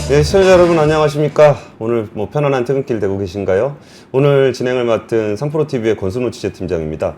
네, 시청자 여러분 안녕하십니까? 오늘 편안한 퇴근길 되고 계신가요? 오늘 진행을 맡은 3프로TV의 권순호 취재팀장입니다.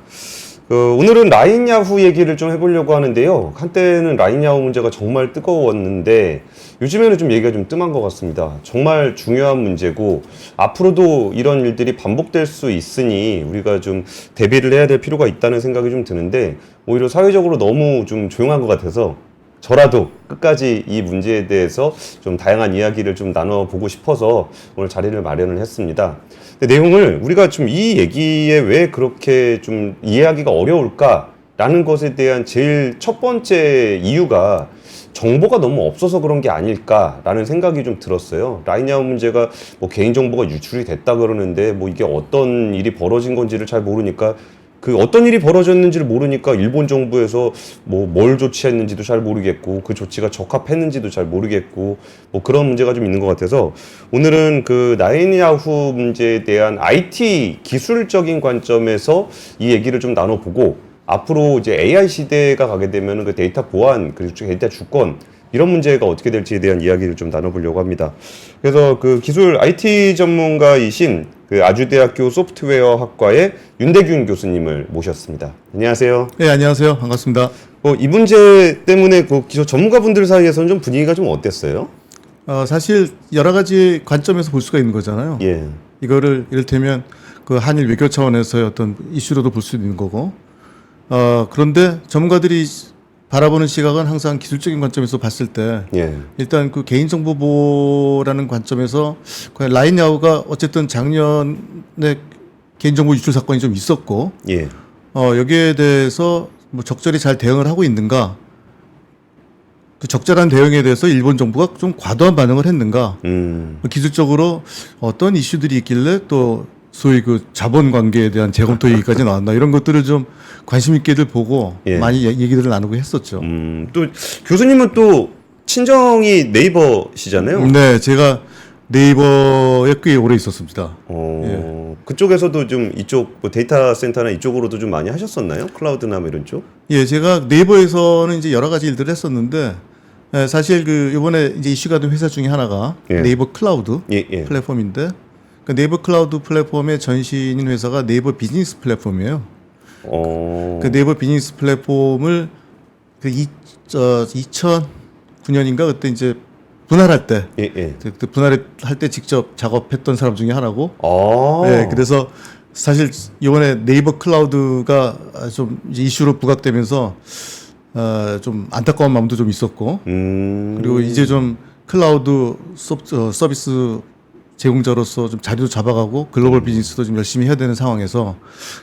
오늘은 라인 야후 얘기를 좀 해보려고 하는데요. 한때는 라인 야후 문제가 정말 뜨거웠는데 요즘에는 좀 얘기가 좀 뜸한 것 같습니다. 정말 중요한 문제고 앞으로도 이런 일들이 반복될 수 있으니 우리가 좀 대비를 해야 될 필요가 있다는 생각이 좀 드는데 오히려 사회적으로 너무 좀 조용한 것 같아서 저라도 끝까지 이 문제에 대해서 좀 다양한 이야기를 좀 나눠보고 싶어서 오늘 자리를 마련을 했습니다. 근데 내용을 우리가 좀 이 얘기에 왜 그렇게 좀 이해하기가 어려울까라는 것에 대한 제일 첫 번째 이유가 정보가 너무 없어서 그런 게 아닐까라는 생각이 좀 들었어요. 라인야후 문제가 개인정보가 유출이 됐다 그러는데 이게 어떤 일이 벌어진 건지를 잘 모르니까 그 어떤 일이 벌어졌는지를 모르니까 일본 정부에서 뭘 조치했는지도 잘 모르겠고 그 조치가 적합했는지도 잘 모르겠고 그런 문제가 좀 있는 것 같아서 오늘은 그 라인야후 문제에 대한 IT 기술적인 관점에서 이 얘기를 좀 나눠보고 앞으로 이제 AI 시대가 가게 되면 그 데이터 보안 그리고 데이터 주권 이런 문제가 어떻게 될지에 대한 이야기를 좀 나눠보려고 합니다. 그래서 그 기술 IT 전문가이신 그 아주대학교 소프트웨어학과의 윤대균 교수님을 모셨습니다. 안녕하세요. 네, 안녕하세요. 반갑습니다. 이 문제 때문에 그 기술 전문가분들 사이에서는 좀 분위기가 좀 어땠어요? 사실 여러 가지 관점에서 볼 수가 있는 거잖아요. 예. 이거를 이를테면 그 한일 외교 차원에서의 어떤 이슈로도 볼 수 있는 거고. 그런데 전문가들이 바라보는 시각은 항상 기술적인 관점에서 봤을 때 예. 일단 그 개인정보 보호라는 관점에서 라인야후가 어쨌든 작년에 개인정보 유출 사건이 좀 있었고 예. 여기에 대해서 적절히 잘 대응을 하고 있는가, 그 적절한 대응에 대해서 일본 정부가 좀 과도한 반응을 했는가, 기술적으로 어떤 이슈들이 있길래 또 소위 그 자본 관계에 대한 재검토 얘기까지 나왔나, 이런 것들을 좀 관심 있게들 보고 예. 많이 얘기들을 나누고 했었죠. 또 교수님은 또 친정이 네이버시잖아요. 네, 제가 네이버에 꽤 오래 있었습니다. 그쪽에서도 좀 이쪽 데이터 센터나 이쪽으로도 좀 많이 하셨었나요? 클라우드나 이런 쪽? 예, 제가 네이버에서는 이제 여러 가지 일들을 했었는데, 사실 그 이번에 이제 이슈가 된 회사 중에 하나가 예. 네이버 클라우드 예. 플랫폼인데, 그 네이버 클라우드 플랫폼의 전신인 회사가 네이버 비즈니스 플랫폼이에요. 그 네이버 비즈니스 플랫폼을 그 2009년인가 그때 이제 분할할 때, 그때 분할할 때 직접 작업했던 사람 중에 하나고, 네, 그래서 사실 이번에 네이버 클라우드가 좀 이제 이슈로 부각되면서 좀 안타까운 마음도 좀 있었고, 그리고 이제 좀 클라우드 서비스 제공자로서 좀 자리도 잡아가고 글로벌 비즈니스도 좀 열심히 해야 되는 상황에서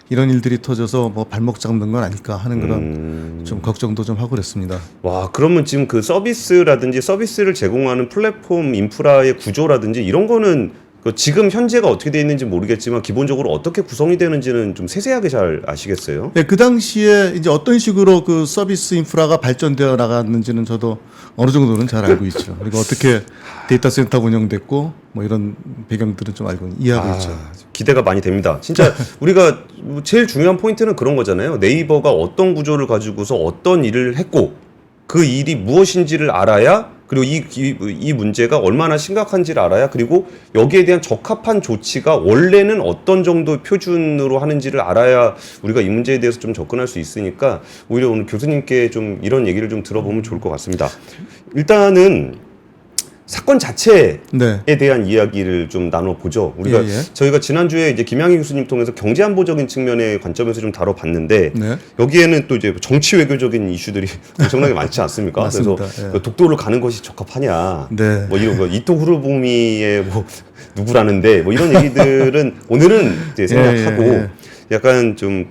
이런 일들이 터져서 발목 잡는 건 아닐까 하는 그런 좀 걱정도 좀 하고 그랬습니다. 와, 그러면 지금 그 서비스라든지 서비스를 제공하는 플랫폼 인프라의 구조라든지 이런 거는 지금 현재가 어떻게 되어 있는지 모르겠지만 기본적으로 어떻게 구성이 되는지는 좀 세세하게 잘 아시겠어요? 네, 그 당시에 이제 어떤 식으로 그 서비스 인프라가 발전되어 나갔는지는 저도 어느 정도는 잘 알고 있죠. 그리고 어떻게 데이터 센터가 운영됐고 이런 배경들은 좀 알고 이해하고 있죠. 기대가 많이 됩니다. 진짜 우리가 제일 중요한 포인트는 그런 거잖아요. 네이버가 어떤 구조를 가지고서 어떤 일을 했고 그 일이 무엇인지를 알아야, 그리고 이 문제가 얼마나 심각한지를 알아야, 그리고 여기에 대한 적합한 조치가 원래는 어떤 정도 표준으로 하는지를 알아야 우리가 이 문제에 대해서 좀 접근할 수 있으니까 오히려 오늘 교수님께 좀 이런 얘기를 좀 들어보면 좋을 것 같습니다. 일단은 사건 자체에 대한 이야기를 좀 나눠보죠. 우리가 저희가 지난주에 이제 김양희 교수님 통해서 경제안보적인 측면의 관점에서 좀 다뤄봤는데 여기에는 또 이제 정치 외교적인 이슈들이 엄청나게 많지 않습니까? 맞습니다. 그래서 독도를 가는 것이 적합하냐, 이런 이토 후르부미의 누구라는데 이런 얘기들은 오늘은 이제 생각하고. 약간 좀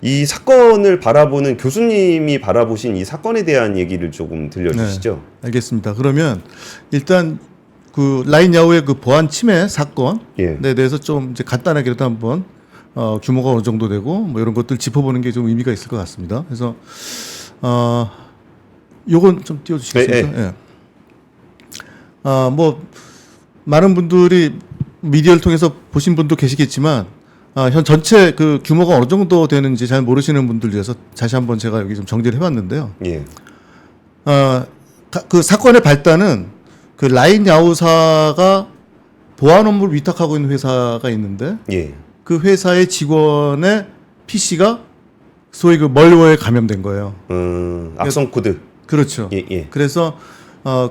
이 사건을 바라보는 교수님이 바라보신 이 사건에 대한 얘기를 조금 들려주시죠. 네, 알겠습니다. 그러면 일단 그 라인야후의 그 보안 침해 사건에 대해서 좀 이제 간단하게라도 한번 규모가 어느 정도 되고 이런 것들 짚어보는 게 좀 의미가 있을 것 같습니다. 그래서 요건 좀 띄워주시겠습니까? 많은 분들이 미디어를 통해서 보신 분도 계시겠지만. 현 전체 그 규모가 어느 정도 되는지 잘 모르시는 분들 위해서 다시 한번 제가 여기 좀 정리를 해봤는데요. 그 사건의 발단은 그 라인 야후사가 보안 업무를 위탁하고 있는 회사가 있는데 예. 그 회사의 직원의 PC가 소위 그 멀웨어에 감염된 거예요. 악성 코드. 그렇죠. 예, 예. 그래서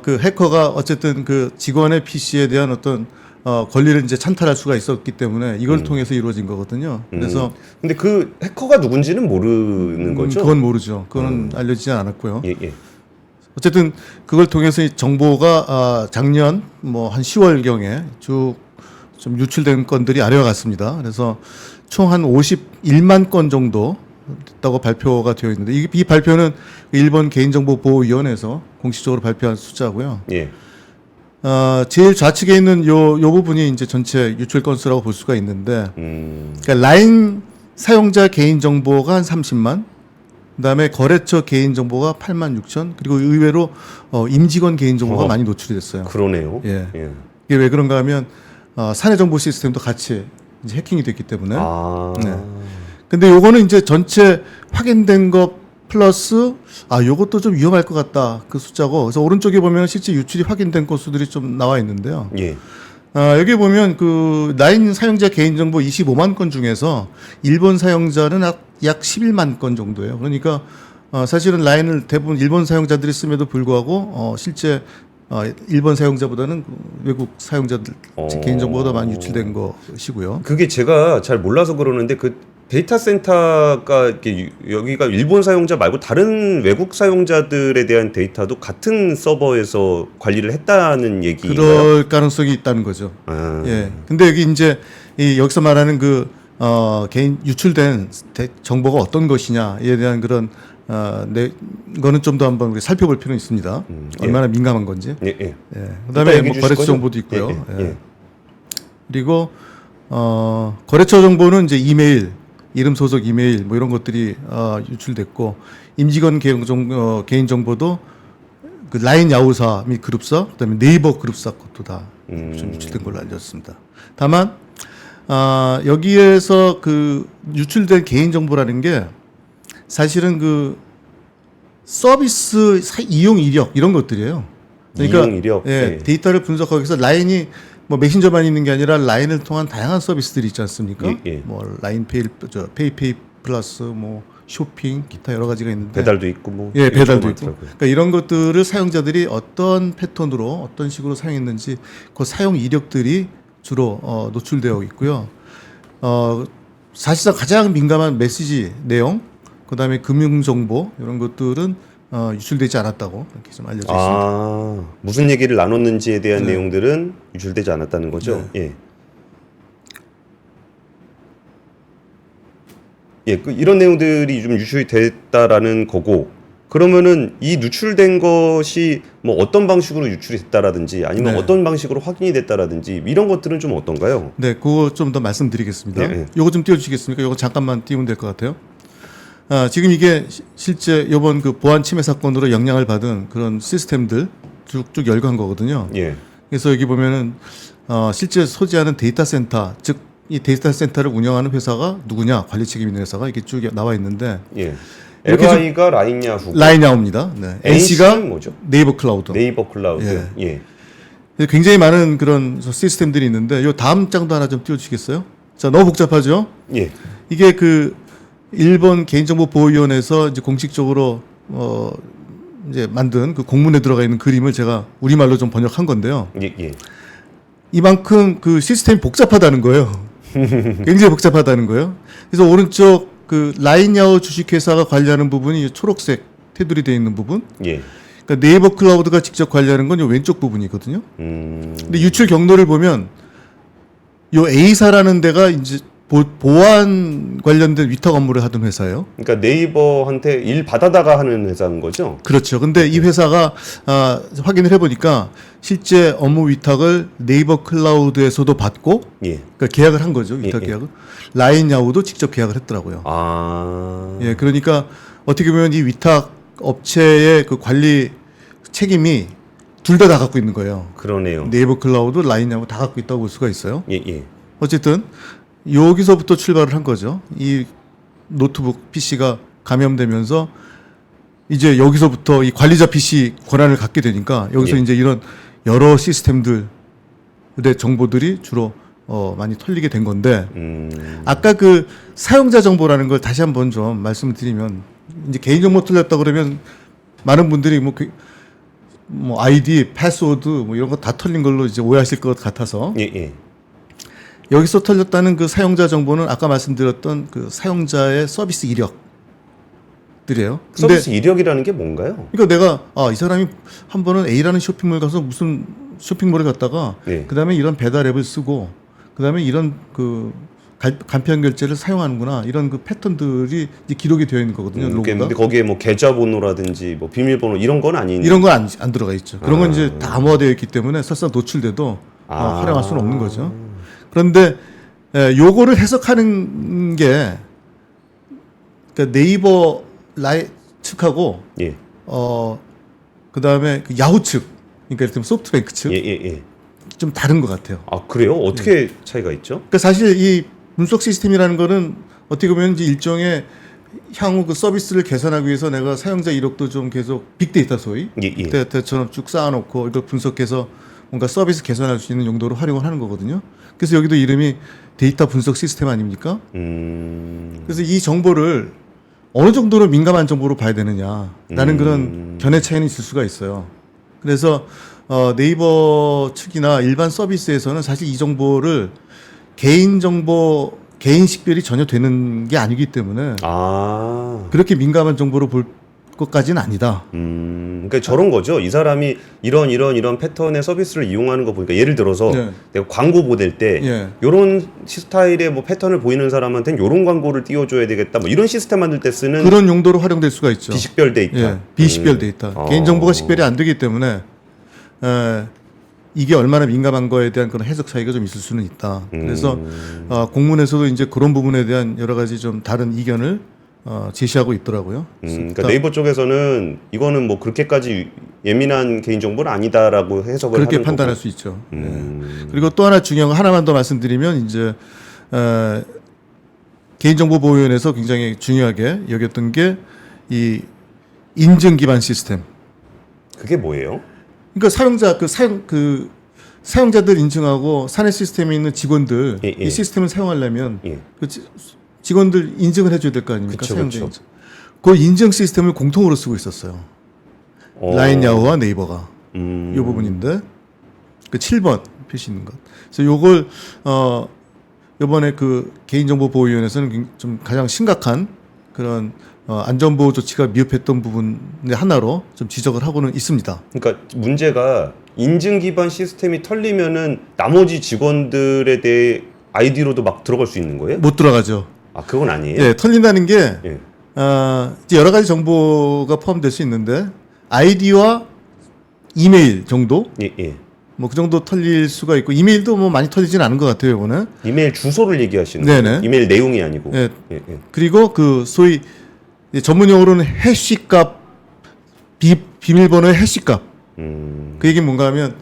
그 해커가 어쨌든 그 직원의 PC에 대한 어떤 권리를 이제 찬탈할 수가 있었기 때문에 이걸 통해서 이루어진 거거든요. 그래서 근데 그 해커가 누군지는 모르는 거죠? 그건 모르죠. 그건 알려지지 않았고요. 예, 예. 어쨌든 그걸 통해서 이 정보가 작년 뭐 한 10월 경에 쭉 좀 유출된 건들이 아래와 같습니다. 그래서 총 한 51만 건 정도 됐다고 발표가 되어 있는데 이 발표는 일본 개인정보보호위원회에서 공식적으로 발표한 숫자고요. 예. 제일 좌측에 있는 요 부분이 이제 전체 유출 건수라고 볼 수가 있는데, 그러니까 라인 사용자 개인 정보가 한 30만, 그다음에 거래처 개인 정보가 8만 6천, 그리고 의외로 임직원 개인 정보가 많이 노출이 됐어요. 그러네요. 예. 예. 이게 왜 그런가 하면 사내 정보 시스템도 같이 이제 해킹이 됐기 때문에. 아. 네. 근데 요거는 이제 전체 확인된 것 플러스 요것도 좀 위험할 것 같다 그 숫자고, 그래서 오른쪽에 보면 실제 유출이 확인된 건수들이 좀 나와 있는데요. 예. 여기 보면 그 라인 사용자 개인정보 25만 건 중에서 일본 사용자는 약 11만 건 정도예요. 그러니까 사실은 라인을 대부분 일본 사용자들이 씀에도 불구하고 실제 일본 사용자보다는 외국 사용자들 개인정보가 더 많이 유출된 것이고요. 그게 제가 잘 몰라서 그러는데 그 데이터 센터가 이렇게 여기가 일본 사용자 말고 다른 외국 사용자들에 대한 데이터도 같은 서버에서 관리를 했다는 얘기인가요? 그럴 가능성이 있다는 거죠. 예. 근데 여기 이제 여기서 말하는 그 개인 유출된 정보가 어떤 것이냐에 대한 그런 거는 좀 더 한번 살펴볼 필요는 있습니다. 얼마나 민감한 건지. 예, 예. 예. 그다음에 뭐 거래처 정보도 있고요. 예, 예. 예. 그리고 거래처 정보는 이제 이메일, 이름 소속 이메일 뭐 이런 것들이 유출됐고, 임직원 개인 정보도 그 라인 야후사 및 그룹사, 그다음에 네이버 그룹사 것도 다 좀 유출된 걸로 알려졌습니다. 다만 여기에서 그 유출된 개인 정보라는 게 사실은 그 서비스 이용 이력 이런 것들이에요. 그러니까 이용 이력? 예, 예. 데이터를 분석하기 위해서 라인이 뭐 메신저만 있는 게 아니라 라인을 통한 다양한 서비스들이 있지 않습니까? 예, 예. 뭐 라인 페이페이 플러스 뭐 쇼핑 기타 여러 가지가 있는데 배달도 있고 뭐. 예, 배달도 있고. 많더라고요. 그러니까 이런 것들을 사용자들이 어떤 패턴으로 어떤 식으로 사용했는지 그 사용 이력들이 주로 노출되어 있고요. 사실상 가장 민감한 메시지 내용, 그다음에 금융 정보 이런 것들은 유출되지 않았다고 이렇게 좀 알려져 있습니다. 무슨 얘기를 나눴는지에 대한 네. 내용들은 유출되지 않았다는 거죠. 예. 예, 이런 내용들이 좀 유출이 됐다라는 거고, 그러면은 이 누출된 것이 뭐 어떤 방식으로 유출이 됐다라든지 아니면 네. 어떤 방식으로 확인이 됐다라든지 이런 것들은 좀 어떤가요? 네, 그거 좀 더 말씀드리겠습니다. 예, 예. 요거 좀 띄워주시겠습니까? 요거 잠깐만 띄우면 될 것 같아요. 지금 이게 실제 이번 그 보안 침해 사건으로 영향을 받은 그런 시스템들 쭉쭉 열거한 거거든요. 예. 그래서 여기 보면은 실제 소지하는 데이터 센터, 즉 이 데이터 센터를 운영하는 회사가 누구냐, 관리 책임 있는 회사가 이렇게 쭉 나와 있는데, 예. 이렇게 LI가 라인야후. 라인야후입니다. 네. NC가 뭐죠? 네이버 클라우드. 네이버 클라우드. 예. 예. 굉장히 많은 그런 시스템들이 있는데, 요 다음 장도 하나 좀 띄워주시겠어요? 자, 너무 복잡하죠? 예. 이게 그 일본 개인정보보호위원회에서 이제 공식적으로 이제 만든 그 공문에 들어가 있는 그림을 제가 우리말로 좀 번역한 건데요. 예. 예. 이만큼 그 시스템이 복잡하다는 거예요. 굉장히 복잡하다는 거예요. 그래서 오른쪽 그 라인야후 주식회사가 관리하는 부분이 초록색 테두리 되어 있는 부분. 예. 그러니까 네이버 클라우드가 직접 관리하는 건 요 왼쪽 부분이거든요. 근데 유출 경로를 보면 요 A사라는 데가 이제 보안 관련된 위탁 업무를 하던 회사예요. 그러니까 네이버한테 일 받아다가 하는 회사인 거죠? 그렇죠. 근데 이 회사가 확인을 해보니까 실제 업무 위탁을 네이버 클라우드에서도 받고, 예. 그러니까 계약을 한 거죠. 위탁 예. 계약을. 라인야후도 직접 계약을 했더라고요. 예, 그러니까 어떻게 보면 이 위탁 업체의 그 관리 책임이 둘 다 갖고 있는 거예요. 그러네요. 네이버 클라우드, 라인야후 다 갖고 있다고 볼 수가 있어요. 예, 예. 어쨌든 여기서부터 출발을 한 거죠. 이 노트북 PC가 감염되면서 이제 여기서부터 이 관리자 PC 권한을 갖게 되니까 여기서 예. 이제 이런 여러 시스템들의 정보들이 주로 많이 털리게 된 건데 아까 그 사용자 정보라는 걸 다시 한번 좀 말씀을 드리면 이제 개인정보 털렸다 그러면 많은 분들이 뭐 아이디, 패스워드 뭐 이런 거 다 털린 걸로 이제 오해하실 것 같아서 예. 여기서 털렸다는 그 사용자 정보는 아까 말씀드렸던 그 사용자의 서비스 이력들이에요. 서비스 이력이라는 게 뭔가요? 그러니까 내가 이 사람이 한 번은 A라는 쇼핑몰 가서 무슨 쇼핑몰에 갔다가 그다음에 이런 배달 앱을 쓰고 그다음에 이런 그 간편 결제를 사용하는구나 이런 그 패턴들이 이제 기록이 되어 있는 거거든요. 로그가. 근데 거기에 뭐 계좌번호라든지 뭐 비밀번호 이런 건 아닌 이런 건 안 들어가 있죠. 그런 건 이제 다 암호화되어 있기 때문에 설사 노출돼도 활용할 수는 없는 거죠. 그런데 요거를 해석하는 게 그러니까 네이버 측하고 그다음에 그 야후 측 그러니까 예를 들면 소프트뱅크 측 좀 다른 것 같아요. 아 그래요? 어떻게 차이가 있죠? 그러니까 사실 이 분석 시스템이라는 거는 어떻게 보면 이제 일종의 향후 그 서비스를 개선하기 위해서 내가 사용자 이력도 좀 계속 빅데이터 소위 빅데이터처럼 쭉 쌓아놓고 이걸 분석해서 뭔가 서비스 개선할 수 있는 용도로 활용을 하는 거거든요. 그래서 여기도 이름이 데이터 분석 시스템 아닙니까? 그래서 이 정보를 어느 정도로 민감한 정보로 봐야 되느냐라는 그런 견해 차이는 있을 수가 있어요. 그래서 네이버 측이나 일반 서비스에서는 사실 이 정보를 개인 식별이 전혀 되는 게 아니기 때문에 그렇게 민감한 정보로 볼 것까지는 아니다. 그러니까 저런 거죠. 이 사람이 이런 패턴의 서비스를 이용하는 거 보니까 예를 들어서 내가 광고 보낼 때 이런 스타일의 뭐 패턴을 보이는 사람한테는 이런 광고를 띄워줘야 되겠다. 뭐 이런 시스템 만들 때 쓰는 그런 용도로 활용될 수가 있죠. 비식별 데이터. 비식별 데이터. 개인 정보가 식별이 안 되기 때문에 이게 얼마나 민감한 거에 대한 그런 해석 차이가 좀 있을 수는 있다. 그래서 공문에서도 이제 그런 부분에 대한 여러 가지 좀 다른 이견을 제시하고 있더라고요. 그러니까 네이버 쪽에서는 이거는 뭐 그렇게까지 예민한 개인정보는 아니다라고 해석을 그렇게 하는 판단할 거고. 수 있죠. 그리고 또 하나 중요한 거 하나만 더 말씀드리면 이제 개인정보보호위원회에서 굉장히 중요하게 여겼던 게 이 인증 기반 시스템. 그게 뭐예요? 그러니까 사용자들 인증하고 사내 시스템에 있는 직원들 이 시스템을 사용하려면 그 직원들 인증을 해줘야 될 거 아닙니까? 그쵸, 사용자 그쵸. 인증. 그 인증 시스템을 공통으로 쓰고 있었어요. 라인 야후와 네이버가 이 부분인데 그 7번 표시 있는 것. 그래서 요걸 이번에 그 개인정보보호위원회에서는 좀 가장 심각한 그런 안전보호 조치가 미흡했던 부분의 하나로 좀 지적을 하고는 있습니다. 그러니까 문제가 인증 기반 시스템이 털리면은 나머지 직원들에 대해 아이디로도 막 들어갈 수 있는 거예요? 못 들어가죠. 그건 아니에요? 예, 털린다는 게 이제 여러 가지 정보가 포함될 수 있는데 아이디와 이메일 정도? 뭐 그 정도 털릴 수가 있고 이메일도 뭐 많이 털리진 않은 것 같아요, 이거는. 이메일 주소를 얘기하시는 네네. 거예요? 이메일 내용이 아니고. 그리고 그 소위 전문 용어로는 해시값 비밀번호의 해시값. 그 얘기는 뭔가 하면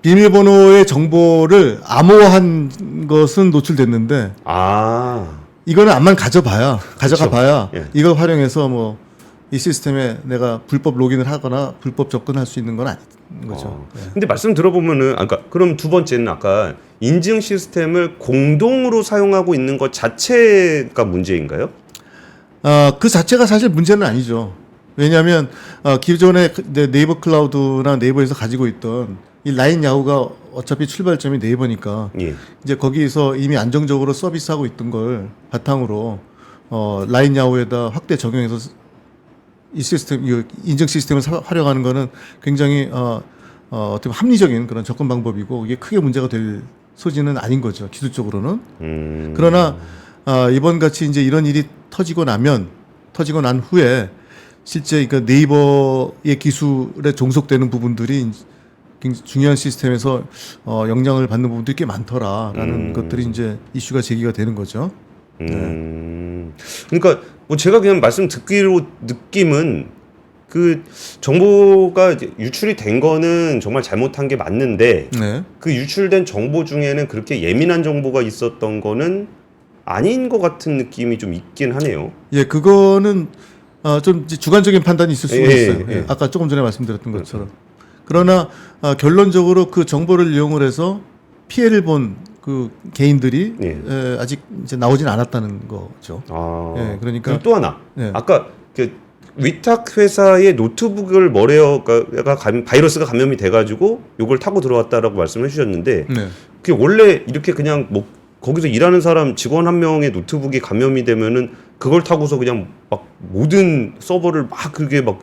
비밀번호의 정보를 암호화한 것은 노출됐는데 이거는 암만 가져가 봐야 이걸 활용해서 뭐 이 시스템에 내가 불법 로그인을 하거나 불법 접근할 수 있는 건 아닌 거죠. 근데 말씀 들어보면은 그럼 두 번째는 아까 인증 시스템을 공동으로 사용하고 있는 것 자체가 문제인가요? 그 자체가 사실 문제는 아니죠. 왜냐하면 기존에 네이버 클라우드나 네이버에서 가지고 있던 이 라인 야후가 어차피 출발점이 네이버니까 이제 거기에서 이미 안정적으로 서비스하고 있던 걸 바탕으로 라인 야후에다 확대 적용해서 이 시스템, 이 인증 시스템을 활용하는 거는 굉장히 어떻게 보면 합리적인 그런 접근 방법이고 이게 크게 문제가 될 소지는 아닌 거죠, 기술적으로는. 그러나 이번 같이 이제 이런 일이 터지고 난 후에 실제 그 네이버의 기술에 종속되는 부분들이 굉장히 중요한 시스템에서 영향을 받는 부분들이 꽤 많더라라는 것들이 이제 이슈가 제기가 되는 거죠. 그러니까 뭐 제가 그냥 말씀 듣기로 느낌은 그 정보가 이제 유출이 된 거는 정말 잘못한 게 맞는데 그 유출된 정보 중에는 그렇게 예민한 정보가 있었던 거는 아닌 것 같은 느낌이 좀 있긴 하네요. 예, 그거는 좀 주관적인 판단이 있을 수가 있어요. 아까 조금 전에 말씀드렸던 것처럼. 그러나 결론적으로 그 정보를 이용을 해서 피해를 본 그 개인들이 아직 이제 나오진 않았다는 거죠. 그러니까 그리고 또 하나 아까 그 위탁 회사의 노트북을 뭐래요가 바이러스가 감염이 돼가지고 요걸 타고 들어왔다라고 말씀을 해주셨는데 그게 원래 이렇게 그냥 뭐 거기서 일하는 사람 직원 한 명의 노트북이 감염이 되면은 그걸 타고서 그냥 막 모든 서버를 막 그게 막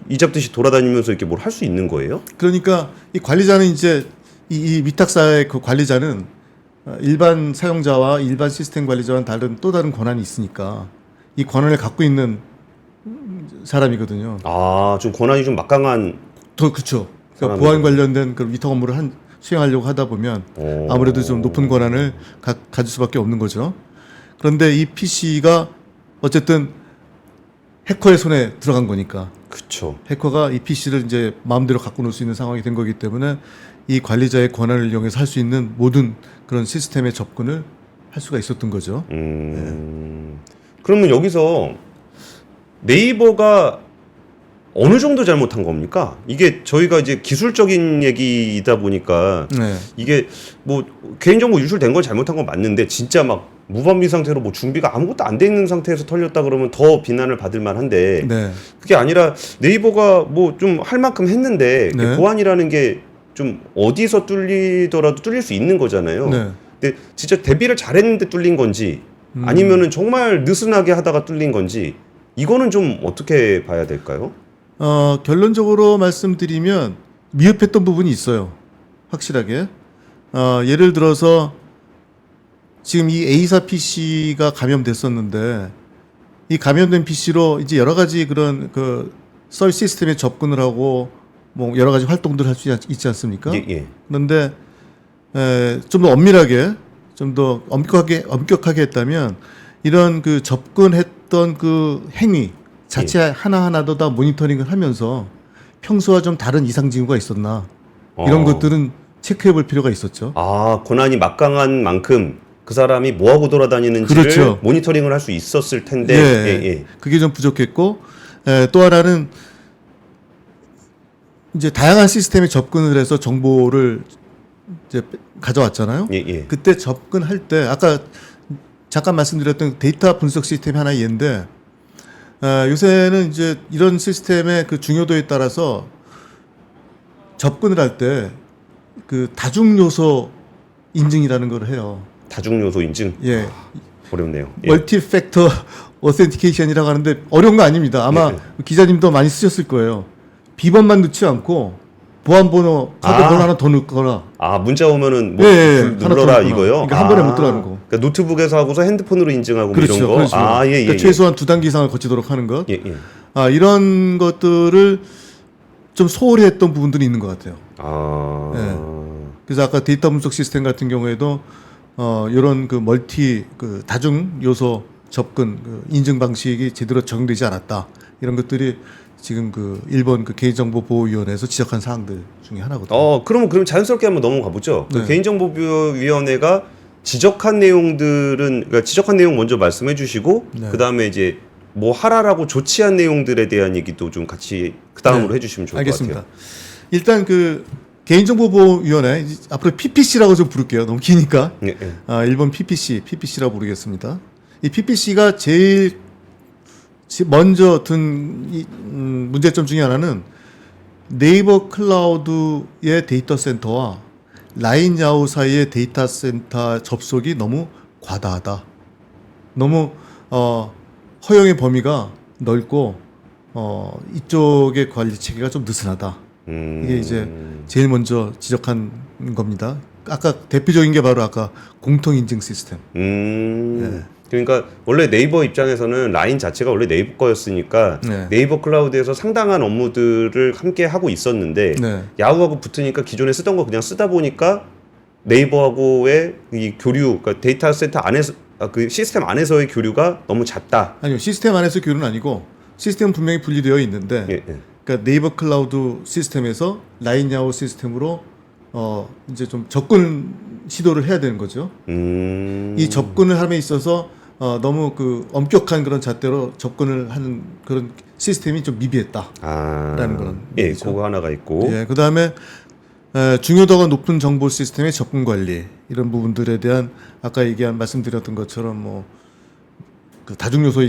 이잡듯이 돌아다니면서 이렇게 뭘 할 수 있는 거예요? 그러니까 이 관리자는 이제 이 위탁사의 그 관리자는 일반 사용자와 일반 시스템 관리자와는 또 다른 권한이 있으니까 이 권한을 갖고 있는 사람이거든요. 좀 권한이 좀 막강한. 그렇죠. 그러니까 보안 관련된 그 위탁 업무를 수행하려고 하다 보면 아무래도 좀 높은 권한을 가질 수밖에 없는 거죠. 그런데 이 PC가 어쨌든 해커의 손에 들어간 거니까. 그렇죠. 해커가 이 PC를 이제 마음대로 갖고 놀 수 있는 상황이 된 거기 때문에 이 관리자의 권한을 이용해서 할 수 있는 모든 그런 시스템의 접근을 할 수가 있었던 거죠. 그러면 여기서 네이버가 어느 정도 잘못한 겁니까? 이게 저희가 이제 기술적인 얘기이다 보니까 이게 뭐 개인정보 유출된 걸 잘못한 건 맞는데 진짜 막 무방비 상태로 뭐 준비가 아무것도 안 돼 있는 상태에서 털렸다 그러면 더 비난을 받을 만한데 그게 아니라 네이버가 뭐 좀 할 만큼 했는데 보안이라는 게 좀 어디서 뚫리더라도 뚫릴 수 있는 거잖아요. 근데 진짜 대비를 잘했는데 뚫린 건지 아니면은 정말 느슨하게 하다가 뚫린 건지 이거는 좀 어떻게 봐야 될까요? 결론적으로 말씀드리면 미흡했던 부분이 있어요. 확실하게. 예를 들어서 지금 이 A사 PC가 감염됐었는데 이 감염된 PC로 이제 여러 가지 그런 그 썰 시스템에 접근을 하고 뭐 여러 가지 활동들을 할 수 있지 않습니까? 그런데 좀 더 엄밀하게 좀 더 엄격하게 했다면 이런 그 접근했던 그 행위 자체 하나하나도 다 모니터링을 하면서 평소와 좀 다른 이상 징후가 있었나 이런 것들은 체크해 볼 필요가 있었죠. 권한이 막강한 만큼 그 사람이 뭐하고 돌아다니는지를 모니터링을 할 수 있었을 텐데 그게 좀 부족했고 또 하나는 이제 다양한 시스템에 접근을 해서 정보를 이제 가져왔잖아요. 그때 접근할 때 아까 잠깐 말씀드렸던 데이터 분석 시스템이 하나 있는데 요새는 이제 이런 시스템의 그 중요도에 따라서 접근을 할 때 그 다중 요소 인증이라는 걸 해요. 다중 요소 인증? 어렵네요. 멀티 팩터 오센티케이션이라고 하는데 어려운 거 아닙니다. 아마 기자님도 많이 쓰셨을 거예요. 비번만 넣지 않고 보안번호 카드 번호 하나 더 넣거나 문자 오면은 뭐 눌러라 이거요? 그러니까 한 번에 못 들어가는 거. 그러니까 노트북에서 하고서 핸드폰으로 인증하고 이런 거? 그러니까 최소한 2단계 이상을 거치도록 하는 것. 이런 것들을 좀 소홀히 했던 부분들이 있는 것 같아요. 그래서 아까 데이터 분석 시스템 같은 경우에도 이런 그 멀티 그 다중 요소 접근 그 인증 방식이 제대로 적용되지 않았다. 이런 것들이 지금 그 일본 그 개인정보보호위원회에서 지적한 사항들 중에 하나거든요. 그럼 자연스럽게 한번 넘어가 보죠. 그 개인정보위원회가 지적한 내용들은 그러니까 지적한 내용 먼저 말씀해 주시고 그 다음에 이제 뭐 하라라고 조치한 내용들에 대한 얘기도 좀 같이 그 다음으로 해주시면 좋을 것 같아요. 일단 그 개인정보보호위원회 앞으로 PPC라고 좀 부를게요. 너무 기니까. 일본 PPC라고 부르겠습니다. 이 PPC가 제일 먼저 든 문제점 중에 하나는 네이버 클라우드의 데이터 센터와 라인 야후 사이의 데이터 센터 접속이 너무 과다하다. 너무 허용의 범위가 넓고 이쪽의 관리 체계가 좀 느슨하다. 이게 이제 제일 먼저 지적한 겁니다. 아까 대표적인 게 바로 아까 공통 인증 시스템. 그러니까 원래 네이버 입장에서는 라인 자체가 원래 네이버 거였으니까 네이버 클라우드에서 상당한 업무들을 함께 하고 있었는데 야후하고 붙으니까 기존에 쓰던 거 그냥 쓰다 보니까 네이버하고의 이 교류, 그러니까 데이터 센터 안에서 그 시스템 안에서의 교류가 너무 잦다. 아니요, 시스템 안에서 교류는 아니고 시스템은 분명히 분리되어 있는데, 그러니까 네이버 클라우드 시스템에서 라인 야후 시스템으로 이제 좀 접근 시도를 해야 되는 거죠. 이 접근을 함에 있어서 너무 그 엄격한 그런 잣대로 접근을 하는 그런 시스템이 좀 미비했다라는 그런 예, 얘기죠. 그거 하나가 있고. 예, 그다음에 중요도가 높은 정보 시스템의 접근 관리 이런 부분들에 대한 아까 말씀드렸던 것처럼 뭐 그 다중 요소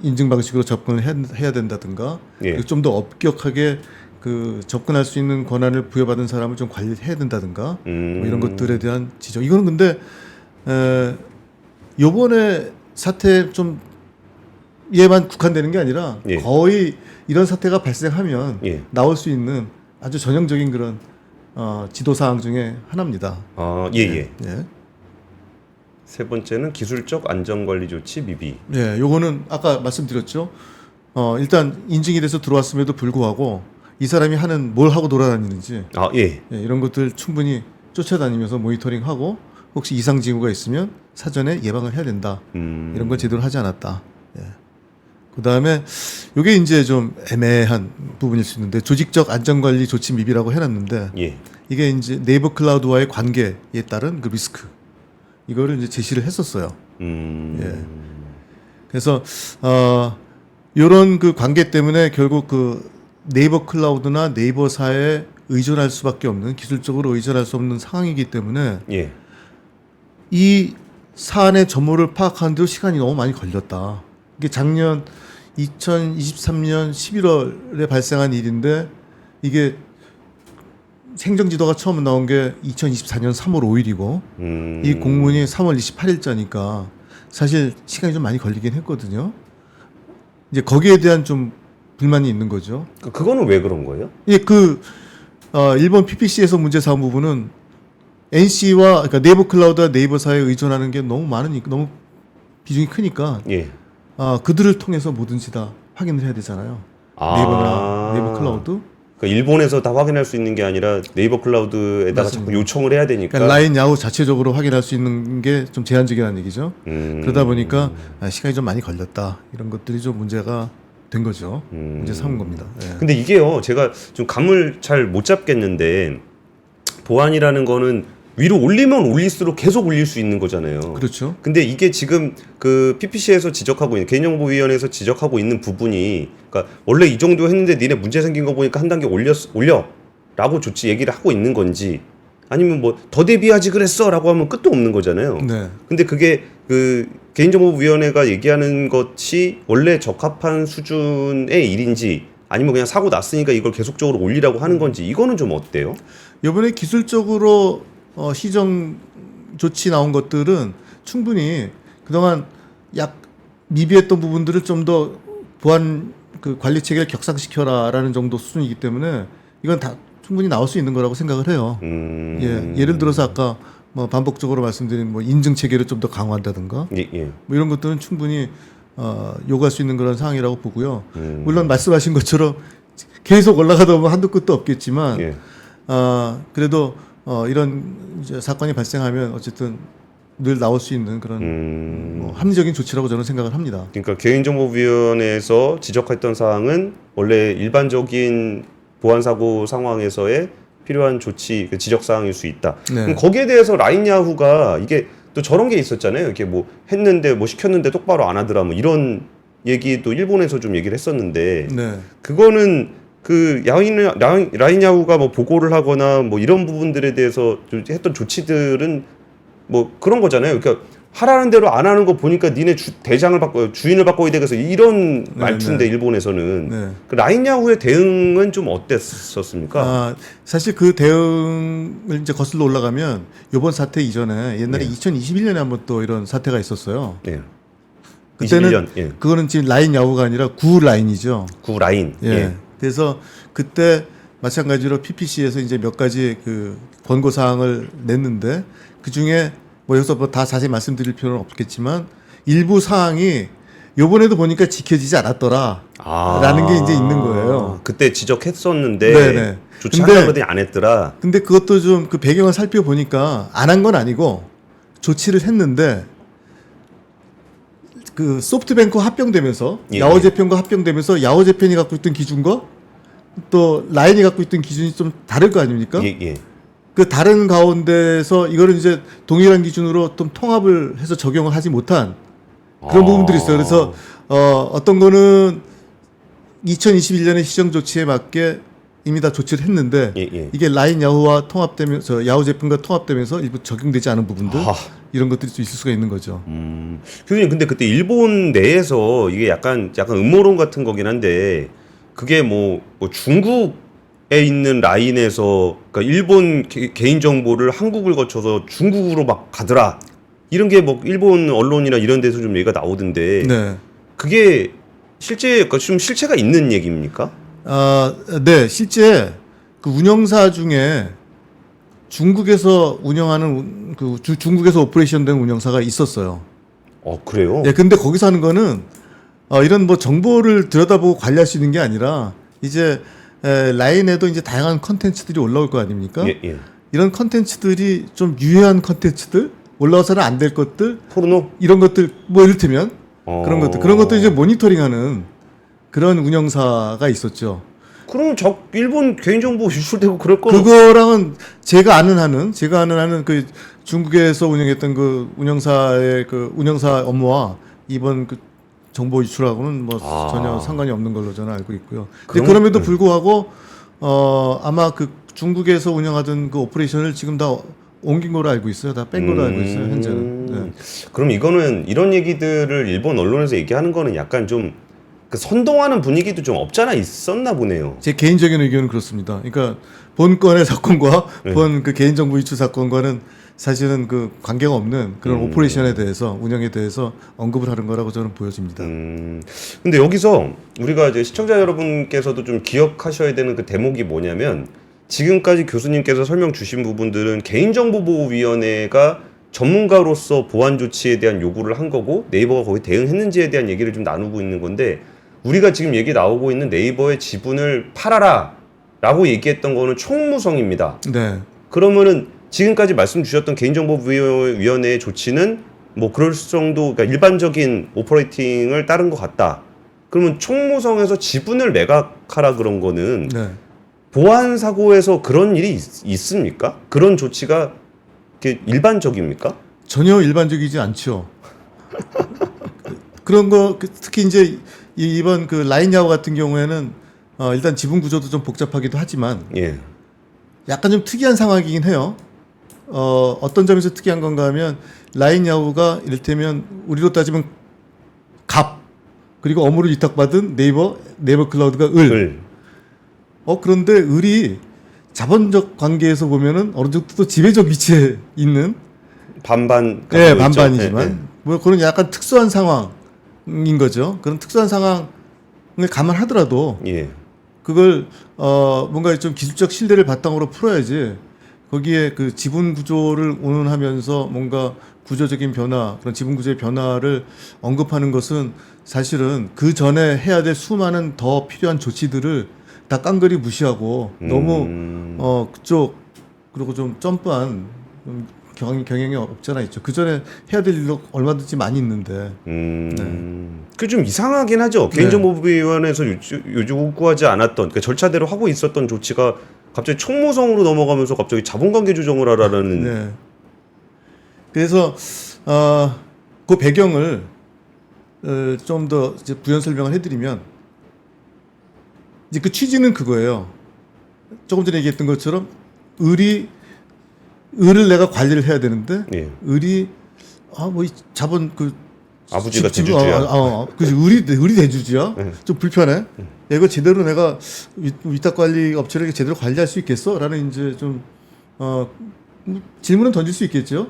인증 방식으로 접근을 해야 된다든가 예. 좀 더 엄격하게 그 접근할 수 있는 권한을 부여받은 사람을 좀 관리해야 된다든가 뭐 이런 것들에 대한 지적. 이거는 근데 요번에 사태 좀 얘만 국한되는 게 아니라 예. 거의 이런 사태가 발생하면 예. 나올 수 있는 아주 전형적인 그런 지도 사항 중에 하나입니다. 예. 예. 세 번째는 기술적 안전관리 조치 미비. 예, 요거는 아까 말씀드렸죠. 일단 인증이 돼서 들어왔음에도 불구하고 이 사람이 뭘 하고 돌아다니는지 예. 예, 이런 것들 충분히 쫓아다니면서 모니터링하고 혹시 이상 징후가 있으면 사전에 예방을 해야 된다. 이런 걸 제대로 하지 않았다. 예. 그다음에 요게 이제 좀 애매한 부분일 수 있는데 조직적 안전관리 조치 미비라고 해놨는데 예. 이게 이제 네이버 클라우드와의 관계에 따른 그 리스크 이거를 이제 제시를 했었어요. 예. 그래서 요런 그 관계 때문에 결국 그 네이버 클라우드나 네이버사에 의존할 수밖에 없는 기술적으로 의존할 수 없는 상황이기 때문에 예. 이 사안의 전모를 파악하는 데도 시간이 너무 많이 걸렸다. 이게 작년 2023년 11월에 발생한 일인데 이게 행정지도가 처음 나온 게 2024년 3월 5일이고 이 공문이 3월 28일자니까 사실 시간이 좀 많이 걸리긴 했거든요. 이제 거기에 대한 좀 불만이 있는 거죠. 그거는 왜 그런 거예요? 예, 일본 PPC에서 문제 삼은 부분은 NC와 그러니까 네이버 클라우드와 네이버사에 의존하는 게 너무 많으니까 너무 비중이 크니까 예. 그들을 통해서 뭐든지 다 확인을 해야 되잖아요. 네이버나 네이버 클라우드. 그러니까 일본에서 다 확인할 수 있는 게 아니라 네이버 클라우드에다가 맞습니다. 자꾸 요청을 해야 되니까. 그러니까 라인 야후 자체적으로 확인할 수 있는 게 좀 제한적이라는 얘기죠. 그러다 보니까 시간이 좀 많이 걸렸다. 이런 것들이 좀 문제가 된 거죠. 문제 삼은 겁니다. 예. 근데 이게요, 제가 좀 감을 잘 못 잡겠는데 보안이라는 거는 위로 올리면 올릴수록 계속 올릴 수 있는 거잖아요. 그렇죠. 근데 이게 지금 그 PPC에서 지적하고 있는 개인정보위원회에서 지적하고 있는 부분이, 그러니까 원래 이 정도 했는데 니네 문제 생긴 거 보니까 한 단계 올려라고 조치 얘기를 하고 있는 건지, 아니면 뭐 더 대비하지 그랬어라고 하면 끝도 없는 거잖아요. 네. 근데 그게 그 개인정보위원회가 얘기하는 것이 원래 적합한 수준의 일인지, 아니면 그냥 사고 났으니까 이걸 계속적으로 올리라고 하는 건지, 이거는 좀 어때요? 이번에 기술적으로 시정 조치 나온 것들은 충분히 그동안 미비했던 부분들을 좀 더 보안 그 관리 체계를 격상시켜라라는 정도 수준이기 때문에 이건 다 충분히 나올 수 있는 거라고 생각을 해요. 예, 예를 들어서 아까 뭐 반복적으로 말씀드린 뭐 인증 체계를 좀 더 강화한다든가 예. 뭐 이런 것들은 충분히 요구할 수 있는 그런 상황이라고 보고요. 물론 말씀하신 것처럼 계속 올라가다 보면 한도 끝도 없겠지만 예. 그래도 이런 이제 사건이 발생하면 어쨌든 늘 나올 수 있는 그런 뭐 합리적인 조치라고 저는 생각을 합니다. 그러니까 개인정보위원회에서 지적했던 사항은 원래 일반적인 보안사고 상황에서의 필요한 조치, 그 지적 사항일 수 있다. 네. 그럼 거기에 대해서 라인야후가 이게 또 저런 게 있었잖아요. 이렇게 뭐 했는데 뭐 시켰는데 똑바로 안 하더라, 뭐 이런 얘기도 일본에서 좀 얘기를 했었는데, 네. 그거는 그 라인야후가 뭐 보고를 하거나 뭐 이런 부분들에 대해서 좀 했던 조치들은 뭐 그런 거잖아요. 그러니까 하라는 대로 안 하는 거 보니까 니네 주인을 바꿔야 되겠어, 이런 말투인데 일본에서는. 네. 그 라인야후의 대응은 좀 어땠었습니까? 사실 그 대응을 이제 거슬러 올라가면 이번 사태 이전에 옛날에 2021년에 한번 또 이런 사태가 있었어요. 네. 그때는 21년, 예. 그거는 지금 라인 야후가 아니라 구 라인이죠. 구 라인. 예. 그래서 그때 마찬가지로 PPC에서 이제 몇 가지 그 권고 사항을 냈는데 그 중에 뭐 여기서 뭐 다 자세히 말씀드릴 필요는 없겠지만 일부 사항이 요번에도 보니까 지켜지지 않았더라라는 게 이제 있는 거예요. 그때 지적했었는데 네네. 조치하려고 그러더니 안 했더라. 근데 그것도 좀 그 배경을 살펴보니까 안 한 건 아니고 조치를 했는데 그 소프트뱅크 합병되면서 야오재편과 합병되면서 야오재편이 갖고 있던 기준과 또 라인이 갖고 있던 기준이 좀 다를 거 아닙니까? 예. 그 다른 가운데서 이거를 이제 동일한 기준으로 좀 통합을 해서 적용을 하지 못한 그런 부분들이 있어요. 그래서 어떤 거는 2021년에 시정 조치에 맞게 이미 다 조치를 했는데 이게 라인 야후와 통합되면서 야후 제품과 통합되면서 일부 적용되지 않은 부분들 이런 것들이 좀 있을 수가 있는 거죠. 교수님 근데 그때 일본 내에서 이게 약간 음모론 같은 거긴 한데 그게 뭐 중국에 있는 라인에서 그러니까 일본 개인 정보를 한국을 거쳐서 중국으로 막 가더라 이런 게 뭐 일본 언론이나 이런 데서 좀 얘기가 나오던데 네. 그게 실제 그러니까 좀 실체가 있는 얘기입니까? 네, 실제 그 운영사 중에 중국에서 운영하는 중국에서 오퍼레이션된 운영사가 있었어요. 그래요? 예, 근데 거기서 하는 거는 이런 뭐 정보를 들여다보고 관리할 수 있는 게 아니라 이제 라인에도 이제 다양한 컨텐츠들이 올라올 거 아닙니까? 예. 이런 컨텐츠들이 좀 유해한 컨텐츠들, 올라와서는 안 될 것들, 포르노? 이런 것들 뭐 이를테면 그런 것들 이제 모니터링하는 그런 운영사가 있었죠. 그럼 일본 개인정보 유출되고 그럴 거 그거랑은 제가 아는 한은 그 중국에서 운영했던 그 운영사의 그 운영사 업무와 이번 그 정보 유출하고는 뭐 전혀 상관이 없는 걸로 저는 알고 있고요. 근데 그럼에도 불구하고 아마 그 중국에서 운영하던 그 오퍼레이션을 지금 다 옮긴 걸로 알고 있어요. 다 뺀 걸로 알고 있어요. 현재는. 네. 그럼 이거는 이런 얘기들을 일본 언론에서 얘기하는 거는 약간 좀 그 선동하는 분위기도 좀 없잖아 있었나 보네요. 제 개인적인 의견은 그렇습니다. 그러니까 본 건의 사건과 본 그 개인정보 유출 사건과는 사실은 그 관계가 없는 그런 오퍼레이션에 대해서 운영에 대해서 언급을 하는 거라고 저는 보여집니다. 근데 여기서 우리가 이제 시청자 여러분께서도 좀 기억하셔야 되는 그 대목이 뭐냐면 지금까지 교수님께서 설명 주신 부분들은 개인정보보호위원회가 전문가로서 보안 조치에 대한 요구를 한 거고 네이버가 거기 대응했는지에 대한 얘기를 좀 나누고 있는 건데 우리가 지금 얘기 나오고 있는 네이버의 지분을 팔아라 라고 얘기했던 거는 총무성입니다. 네. 그러면은 지금까지 말씀 주셨던 개인정보위원회의 조치는 뭐 그럴 정도 그러니까 일반적인 오퍼레이팅을 따른 것 같다. 그러면 총무성에서 지분을 매각하라 그런 거는 네. 보안 사고에서 그런 일이 있습니까? 그런 조치가 일반적입니까? 전혀 일반적이지 않죠. 그런 거 특히 이제 이번 그 라인 야후 같은 경우에는 일단 지분 구조도 좀 복잡하기도 하지만 약간 좀 특이한 상황이긴 해요. 어떤 점에서 특이한 건가 하면 라인 야후가 이를테면 우리로 따지면 갑 그리고 업무를 위탁받은 네이버 클라우드가 을. 그런데 을이 자본적 관계에서 보면은 어느 정도 또 지배적 위치에 있는 반반. 네, 반반이지만 뭐 그런 약간 특수한 상황인 거죠. 그런 특수한 상황을 감안하더라도 그걸 뭔가 좀 기술적 신뢰를 바탕으로 풀어야지 거기에 그 지분 구조를 운운하면서 뭔가 구조적인 변화 그런 지분 구조의 변화를 언급하는 것은 사실은 그 전에 해야 될 수많은 더 필요한 조치들을 다 깡그리 무시하고 너무 그쪽 그리고 좀 점프한 경향이 없잖아 있죠. 그 전에 해야 될 일도 얼마든지 많이 있는데. 그 좀 이상하긴 하죠. 개인정보위원회에서 요구하지 않았던 그러니까 절차대로 하고 있었던 조치가 갑자기 총무성으로 넘어가면서 갑자기 자본관계 조정을 하라는. 네. 그래서 그 배경을 좀 더 부연 설명을 해드리면 이제 그 취지는 그거예요. 조금 전에 얘기했던 것처럼 을을 내가 관리를 해야 되는데 을이 뭐 자본 그 아버지가 대주주야. 그지 을이 대주주야. 좀 불편해. 이거 제대로 내가 위탁 관리 업체를 제대로 관리할 수 있겠어?라는 이제 좀 질문은 던질 수 있겠죠.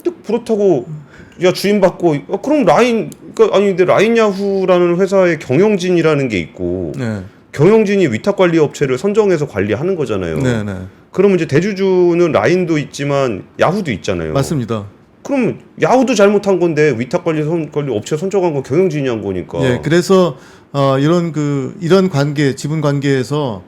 근데 그렇다고 야 주인 받고 그럼 그러니까 아니 근데 라인야후라는 회사의 경영진이라는 게 있고 경영진이 위탁 관리 업체를 선정해서 관리하는 거잖아요. 그러면 이제 대주주는 라인도 있지만 야후도 있잖아요. 맞습니다. 그럼 야후도 잘못한 건데 위탁 관리 업체 선정한 건 경영진이 한 거니까. 그래서 이런 관계, 지분 관계에서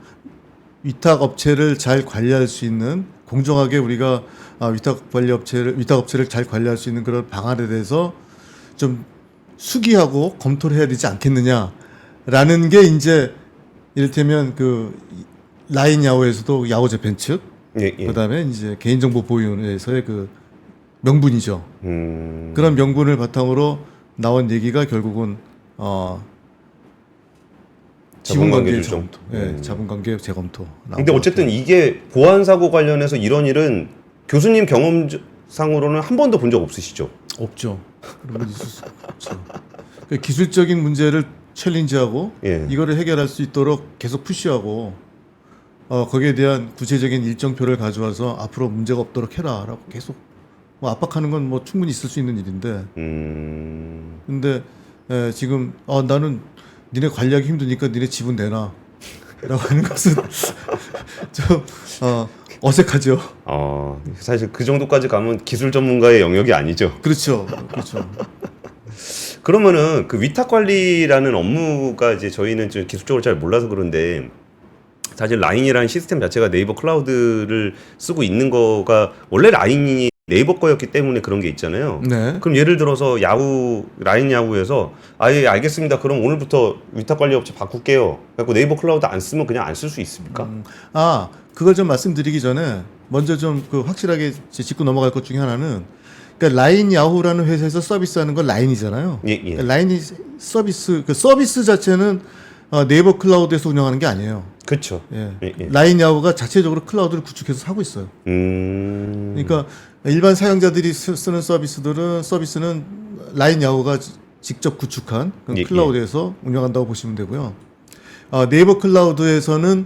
위탁 업체를 잘 관리할 수 있는 공정하게 우리가 위탁 업체를 잘 관리할 수 있는 그런 방안에 대해서 좀 수기하고 검토를 해야 되지 않겠느냐라는 게 이제 이를테면 그 라인 야후에서도 야후 재팬 측, 그다음에 이제 개인정보보호위원회에서의 그 명분이죠. 그런 명분을 바탕으로 나온 얘기가 결국은 자본관계 지분관계 조정. 재검토, 자본관계 재검토. 근데 어쨌든 이게 보안 사고 관련해서 이런 일은 교수님 경험상으로는 한 번도 본 적 없으시죠? 없죠. 그런 건 있을 수 없죠. 그 기술적인 문제를 챌린지하고 예. 이거를 해결할 수 있도록 계속 푸시하고 거기에 대한 구체적인 일정표를 가져와서 앞으로 문제가 없도록 해라라고 계속 뭐 압박하는 건 뭐 충분히 있을 수 있는 일인데. 근데 지금 나는 니네 관리하기 힘드니까 니네 지분 내놔 라고 하는 것은 좀 어색하죠. 사실 그 정도까지 가면 기술 전문가의 영역이 아니죠. 그렇죠. 그렇죠. 그러면은 그 위탁 관리라는 업무가 이제 저희는 좀 기술적으로 잘 몰라서 그런데 사실 라인이라는 시스템 자체가 네이버 클라우드를 쓰고 있는 거가 원래 라인이 네이버 거였기 때문에 그런 게 있잖아요. 네. 그럼 예를 들어서 라인 야후에서 아예 알겠습니다. 그럼 오늘부터 위탁 관리 업체 바꿀게요. 그래서 네이버 클라우드 안 쓰면 그냥 안 쓸 수 있습니까? 그걸 좀 말씀드리기 전에 먼저 좀 그 확실하게 짚고 넘어갈 것 중에 하나는 그러니까 라인 야후라는 회사에서 서비스하는 건 라인이잖아요. 예. 그러니까 라인이 서비스 그 서비스 자체는 네이버 클라우드에서 운영하는 게 아니에요. 그렇죠. 예. 예. 라인 야후가 자체적으로 클라우드를 구축해서 하고 있어요. 그러니까 일반 사용자들이 쓰는 서비스는 라인 야후가 직접 구축한 그 예. 클라우드에서 운영한다고 보시면 되고요. 네이버 클라우드에서는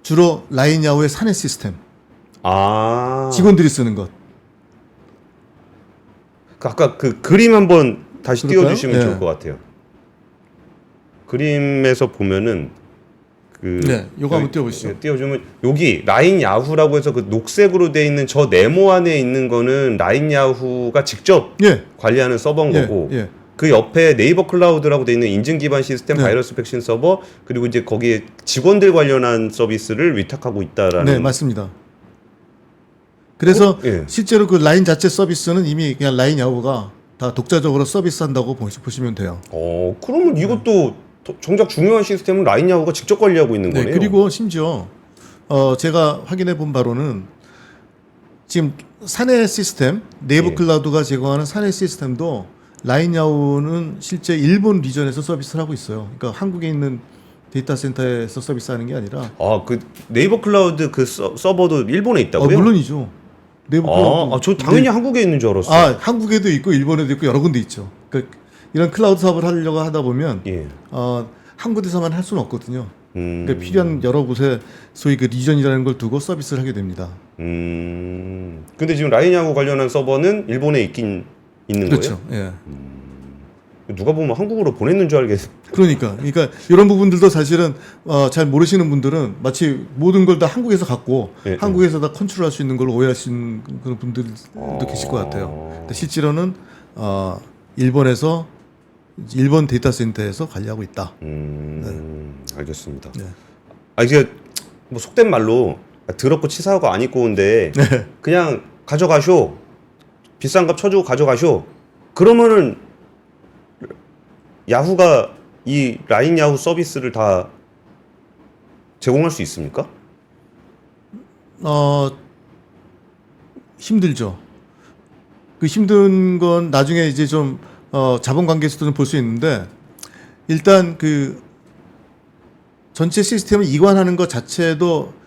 주로 라인 야후의 사내 시스템, 직원들이 쓰는 것. 아까 그 그림 한번 다시 그럴까요? 띄워주시면 예. 좋을 것 같아요. 그림에서 보면은 요거 한번 띄워보시죠. 띄워주면 여기 라인 야후라고 해서 그 녹색으로 돼 있는 저 네모 안에 있는 거는 라인 야후가 직접 관리하는 서버인 거고 그 옆에 네이버 클라우드라고 돼 있는 인증 기반 시스템, 바이러스 백신 서버 그리고 이제 거기에 직원들 관련한 서비스를 위탁하고 있다라는. 네, 맞습니다. 그래서 실제로 그 라인 자체 서비스는 이미 그냥 라인 야후가 다 독자적으로 서비스한다고 보시면 돼요. 그러면 이것도 정작 중요한 시스템은 라인 야후가 직접 관리하고 있는 거네요. 그리고 심지어 제가 확인해 본 바로는 지금 사내 시스템, 네이버 클라우드가 제공하는 사내 시스템도 라인 야후는 실제 일본 리전에서 서비스를 하고 있어요. 그러니까 한국에 있는 데이터 센터에서 서비스하는 게 아니라. 그 네이버 클라우드 그 서버도 일본에 있다고요? 물론이죠. 네이버 클라우드. 저 당연히 한국에 있는 줄 알았어요. 한국에도 있고 일본에도 있고 여러 군데 있죠. 그러니까 이런 클라우드 사업을 하려고 하다 보면 한 군데서만 할 수는 없거든요. 그러니까 필요한 여러 곳에 소위 그 리전이라는 걸 두고 서비스를 하게 됩니다. 근데 지금 라인 야후 관련한 서버는 일본에 있는 그렇죠. 거예요? 예. 누가 보면 한국으로 보냈는 줄 알겠어. 그러니까 이런 부분들도 사실은 잘 모르시는 분들은 마치 모든 걸 다 한국에서 갖고 한국에서 다 컨트롤할 수 있는 걸로 오해하시는 그런 분들도 계실 것 같아요. 근데 실제로는 일본에서 일본 데이터 센터에서 관리하고 있다. 알겠습니다. 이게 뭐 속된 말로 더럽고 치사하고 안 입고 온데 그냥 가져가쇼. 비싼 값 쳐주고 가져가쇼. 그러면은 야후가 이 라인 야후 서비스를 다 제공할 수 있습니까? 힘들죠. 그 힘든 건 나중에 이제 좀 자본 관계에서도 볼 수 있는데 일단 그 전체 시스템을 이관하는 것 자체도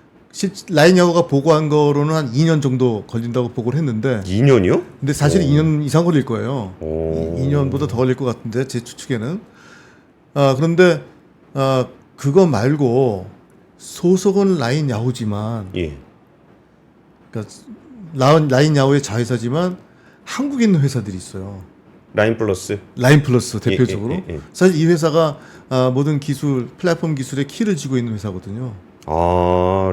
라인 야후가 보고한 거로는 한 2년 정도 걸린다고 보고를 했는데 2년이요? 근데 사실 2년 이상 걸릴 거예요. 2년보다 더 걸릴 것 같은데 제 추측에는. 그런데 그거 말고 소속은 라인 야후지만 그러니까 라인 야후의 자회사지만 한국에 있는 회사들이 있어요. 라인 플러스 대표적으로. 사실 이 회사가 모든 기술, 플랫폼 기술의 키를 쥐고 있는 회사거든요.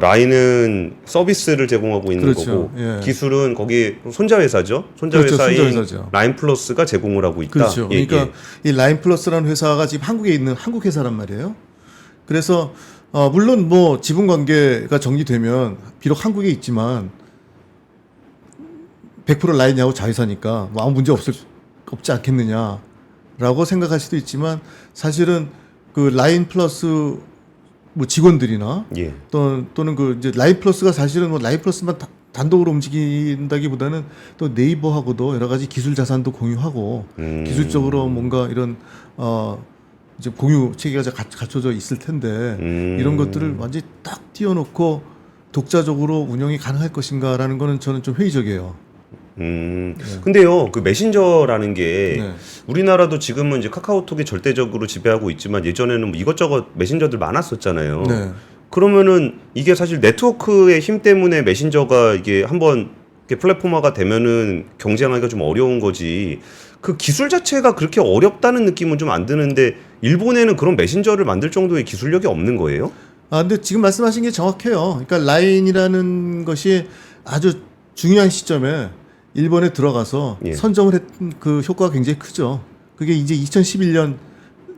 라인은 서비스를 제공하고 있는 거고 기술은 거기 손자회사죠. 손자회사인 라인 플러스가 제공을 하고 있다. 그렇죠. 그러니까 이 라인 플러스라는 회사가 지금 한국에 있는 한국 회사란 말이에요. 그래서 물론 뭐 지분 관계가 정리되면 비록 한국에 있지만 100% 라인 야후 자회사니까 뭐 아무 문제 없지 않겠느냐라고 생각할 수도 있지만 사실은 그 라인 플러스 뭐 직원들이나 또는 그 이제 라인 플러스가 사실은 뭐 라인 플러스만 단독으로 움직인다기보다는 또 네이버하고도 여러 가지 기술 자산도 공유하고 기술적으로 뭔가 이런 이제 공유 체계가 갖춰져 있을 텐데 이런 것들을 완전히 딱 띄워놓고 독자적으로 운영이 가능할 것인가라는 거는 저는 좀 회의적이에요. 근데요, 그 메신저라는 게 네. 우리나라도 지금은 이제 카카오톡이 절대적으로 지배하고 있지만 예전에는 뭐 이것저것 메신저들 많았었잖아요. 네. 그러면은 이게 사실 네트워크의 힘 때문에 메신저가 이게 한번 이렇게 플랫폼화가 되면은 경쟁하기가 좀 어려운 거지. 그 기술 자체가 그렇게 어렵다는 느낌은 좀 안 드는데 일본에는 그런 메신저를 만들 정도의 기술력이 없는 거예요? 근데 지금 말씀하신 게 정확해요. 그러니까 라인이라는 것이 아주 중요한 시점에 일본에 들어가서 예. 선점을 했던 그 효과가 굉장히 크죠. 그게 이제 2011년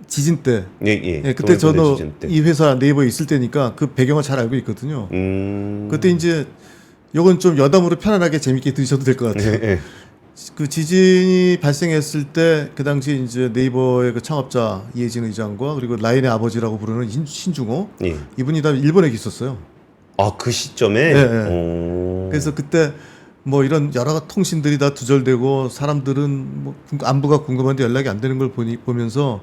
지진 때. 예. 그때 저도 지진 때. 이 회사 네이버에 있을 때니까 그 배경을 잘 알고 있거든요. 그때 이제 요건 좀 여담으로 편안하게 재밌게 들으셔도 될 것 같아요. 예. 그 지진이 발생했을 때 그 당시 이제 네이버의 그 창업자 이해진 의장과 그리고 라인의 아버지라고 부르는 신중호 예. 이분이 다 일본에 있었어요. 아, 그 시점에? 네. 그래서 그때 뭐 이런 여러 통신들이 다 두절되고 사람들은 뭐 안부가 궁금한데 연락이 안 되는 걸 보면서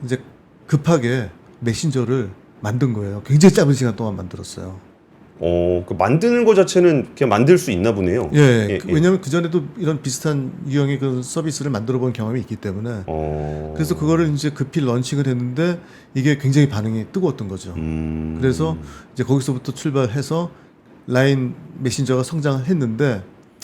이제 급하게 메신저를 만든 거예요. 굉장히 짧은 시간 동안 만들었어요. 그 만드는 거 자체는 그냥 만들 수 있나 보네요. 예. 왜냐하면 그 전에도 이런 비슷한 유형의 그 서비스를 만들어 본 경험이 있기 때문에. 그래서 그거를 이제 급히 런칭을 했는데 이게 굉장히 반응이 뜨거웠던 거죠. 그래서 이제 거기서부터 출발해서 라인 메신저가 성장을 했는데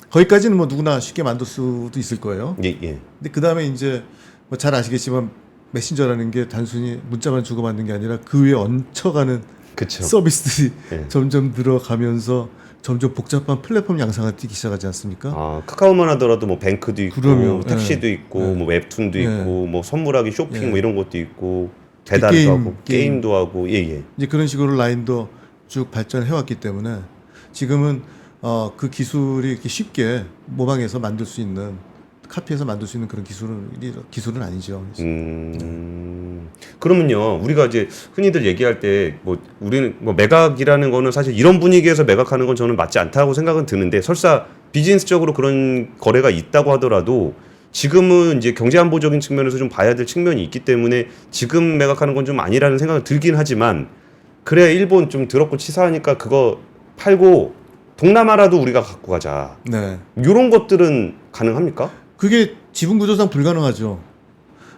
거기까지는 뭐 누구나 쉽게 만들 수도 있을 거예요. 예. 근데 그 다음에 이제 뭐 잘 아시겠지만 메신저라는 게 단순히 문자만 주고받는 게 아니라 그 위에 얹혀가는 그쵸. 서비스들이 예. 점점 들어가면서 점점 복잡한 플랫폼 양상을 띠기 시작하지 않습니까? 카카오만 하더라도 뭐 뱅크도 있고, 그럼요. 택시도 예. 있고, 예. 뭐 웹툰도 예. 있고, 뭐 선물하기 쇼핑 예. 뭐 이런 것도 있고, 배달도 게임, 하고, 게임. 게임도 하고, 예. 이제 그런 식으로 라인도 쭉 발전해 왔기 때문에 지금은 그 기술이 이렇게 쉽게 모방해서 만들 수 있는 카피해서 만들 수 있는 그런 기술은 아니죠. 그러면요, 우리가 이제 흔히들 얘기할 때, 뭐, 우리는 뭐 매각이라는 거는 사실 이런 분위기에서 매각하는 건 저는 맞지 않다고 생각은 드는데, 설사 비즈니스적으로 그런 거래가 있다고 하더라도, 지금은 이제 경제안보적인 측면에서 좀 봐야 될 측면이 있기 때문에, 지금 매각하는 건 좀 아니라는 생각은 들긴 하지만, 그래, 일본 좀 더럽고 치사하니까 그거 팔고, 동남아라도 우리가 갖고 가자. 네. 요런 것들은 가능합니까? 그게 지분 구조상 불가능하죠.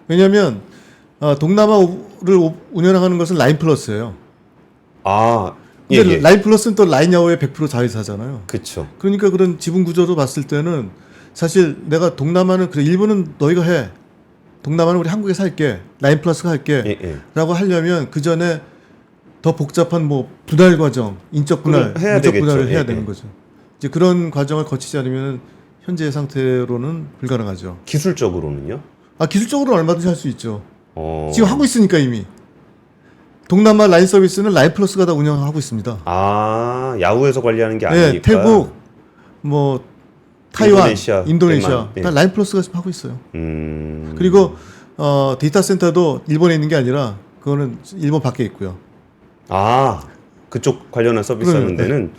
왜냐하면 동남아를 운영하는 것은 라인 플러스예요. 근데 라인 플러스는 또 라인 야후의 100% 자회사잖아요. 그렇죠. 그러니까 그런 지분 구조로 봤을 때는 사실 내가 동남아는 그래 일본은 너희가 해. 동남아는 우리 한국에서 할게. 라인 플러스가 할게. 라고 하려면 그 전에 더 복잡한 뭐 분할 과정, 인적 분할, 무적 분할을 해야 되는 거죠. 이제 그런 과정을 거치지 않으면 현재 상태로는 불가능하죠. 기술적으로는요? 기술적으로는 얼마든지 할 수 있죠. 지금 하고 있으니까 이미. 동남아 라인 서비스는 라인 플러스가 다 운영하고 있습니다. 야후에서 관리하는 게 네, 아니니까. 태국, 뭐 타이완, 인도네시아 대만, 다 라인 플러스가 지금 하고 있어요. 음. 그리고 데이터 센터도 일본에 있는 게 아니라 그거는 일본 밖에 있고요. 그쪽 관련한 서비스 하는 데는.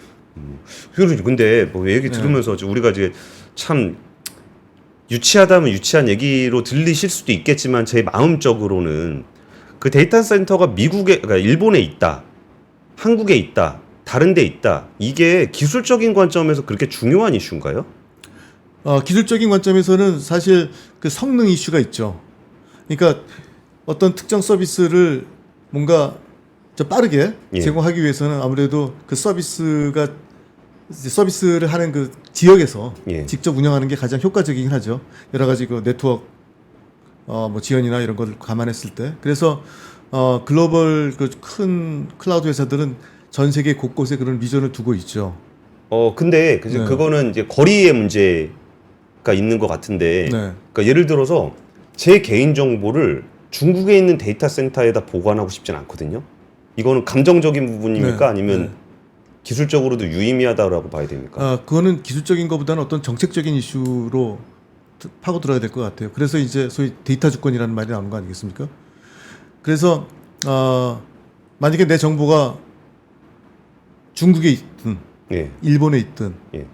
그리고 근데 뭐 얘기 들으면서 우리가 이제 참 유치하다면 유치한 얘기로 들리실 수도 있겠지만 제 마음적으로는 그 데이터 센터가 그러니까 일본에 있다, 한국에 있다, 다른 데 있다. 이게 기술적인 관점에서 그렇게 중요한 이슈인가요? 기술적인 관점에서는 사실 그 성능 이슈가 있죠. 그러니까 어떤 특정 서비스를 뭔가 좀 빠르게 제공하기 위해서는 아무래도 그 서비스를 하는 그 지역에서 직접 운영하는 게 가장 효과적이긴 하죠. 여러 가지 그 네트워크 뭐 지연이나 이런 걸 감안했을 때. 그래서 글로벌 그 큰 클라우드 회사들은 전 세계 곳곳에 그런 비전을 두고 있죠. 근데 그거는 이제 거리의 문제가 있는 것 같은데. 그러니까 예를 들어서 제 개인 정보를 중국에 있는 데이터 센터에다 보관하고 싶진 않거든요. 이거는 감정적인 부분입니까? 아니면 기술적으로도 유의미하다라고 봐야 됩니까? 그거는 기술적인 것보다는 어떤 정책적인 이슈로 파고 들어야 될 것 같아요. 그래서 이제 소위 데이터 주권이라는 말이 나오는 거 아니겠습니까? 그래서 만약에 내 정보가 중국에 있든 예. 일본에 있든 예.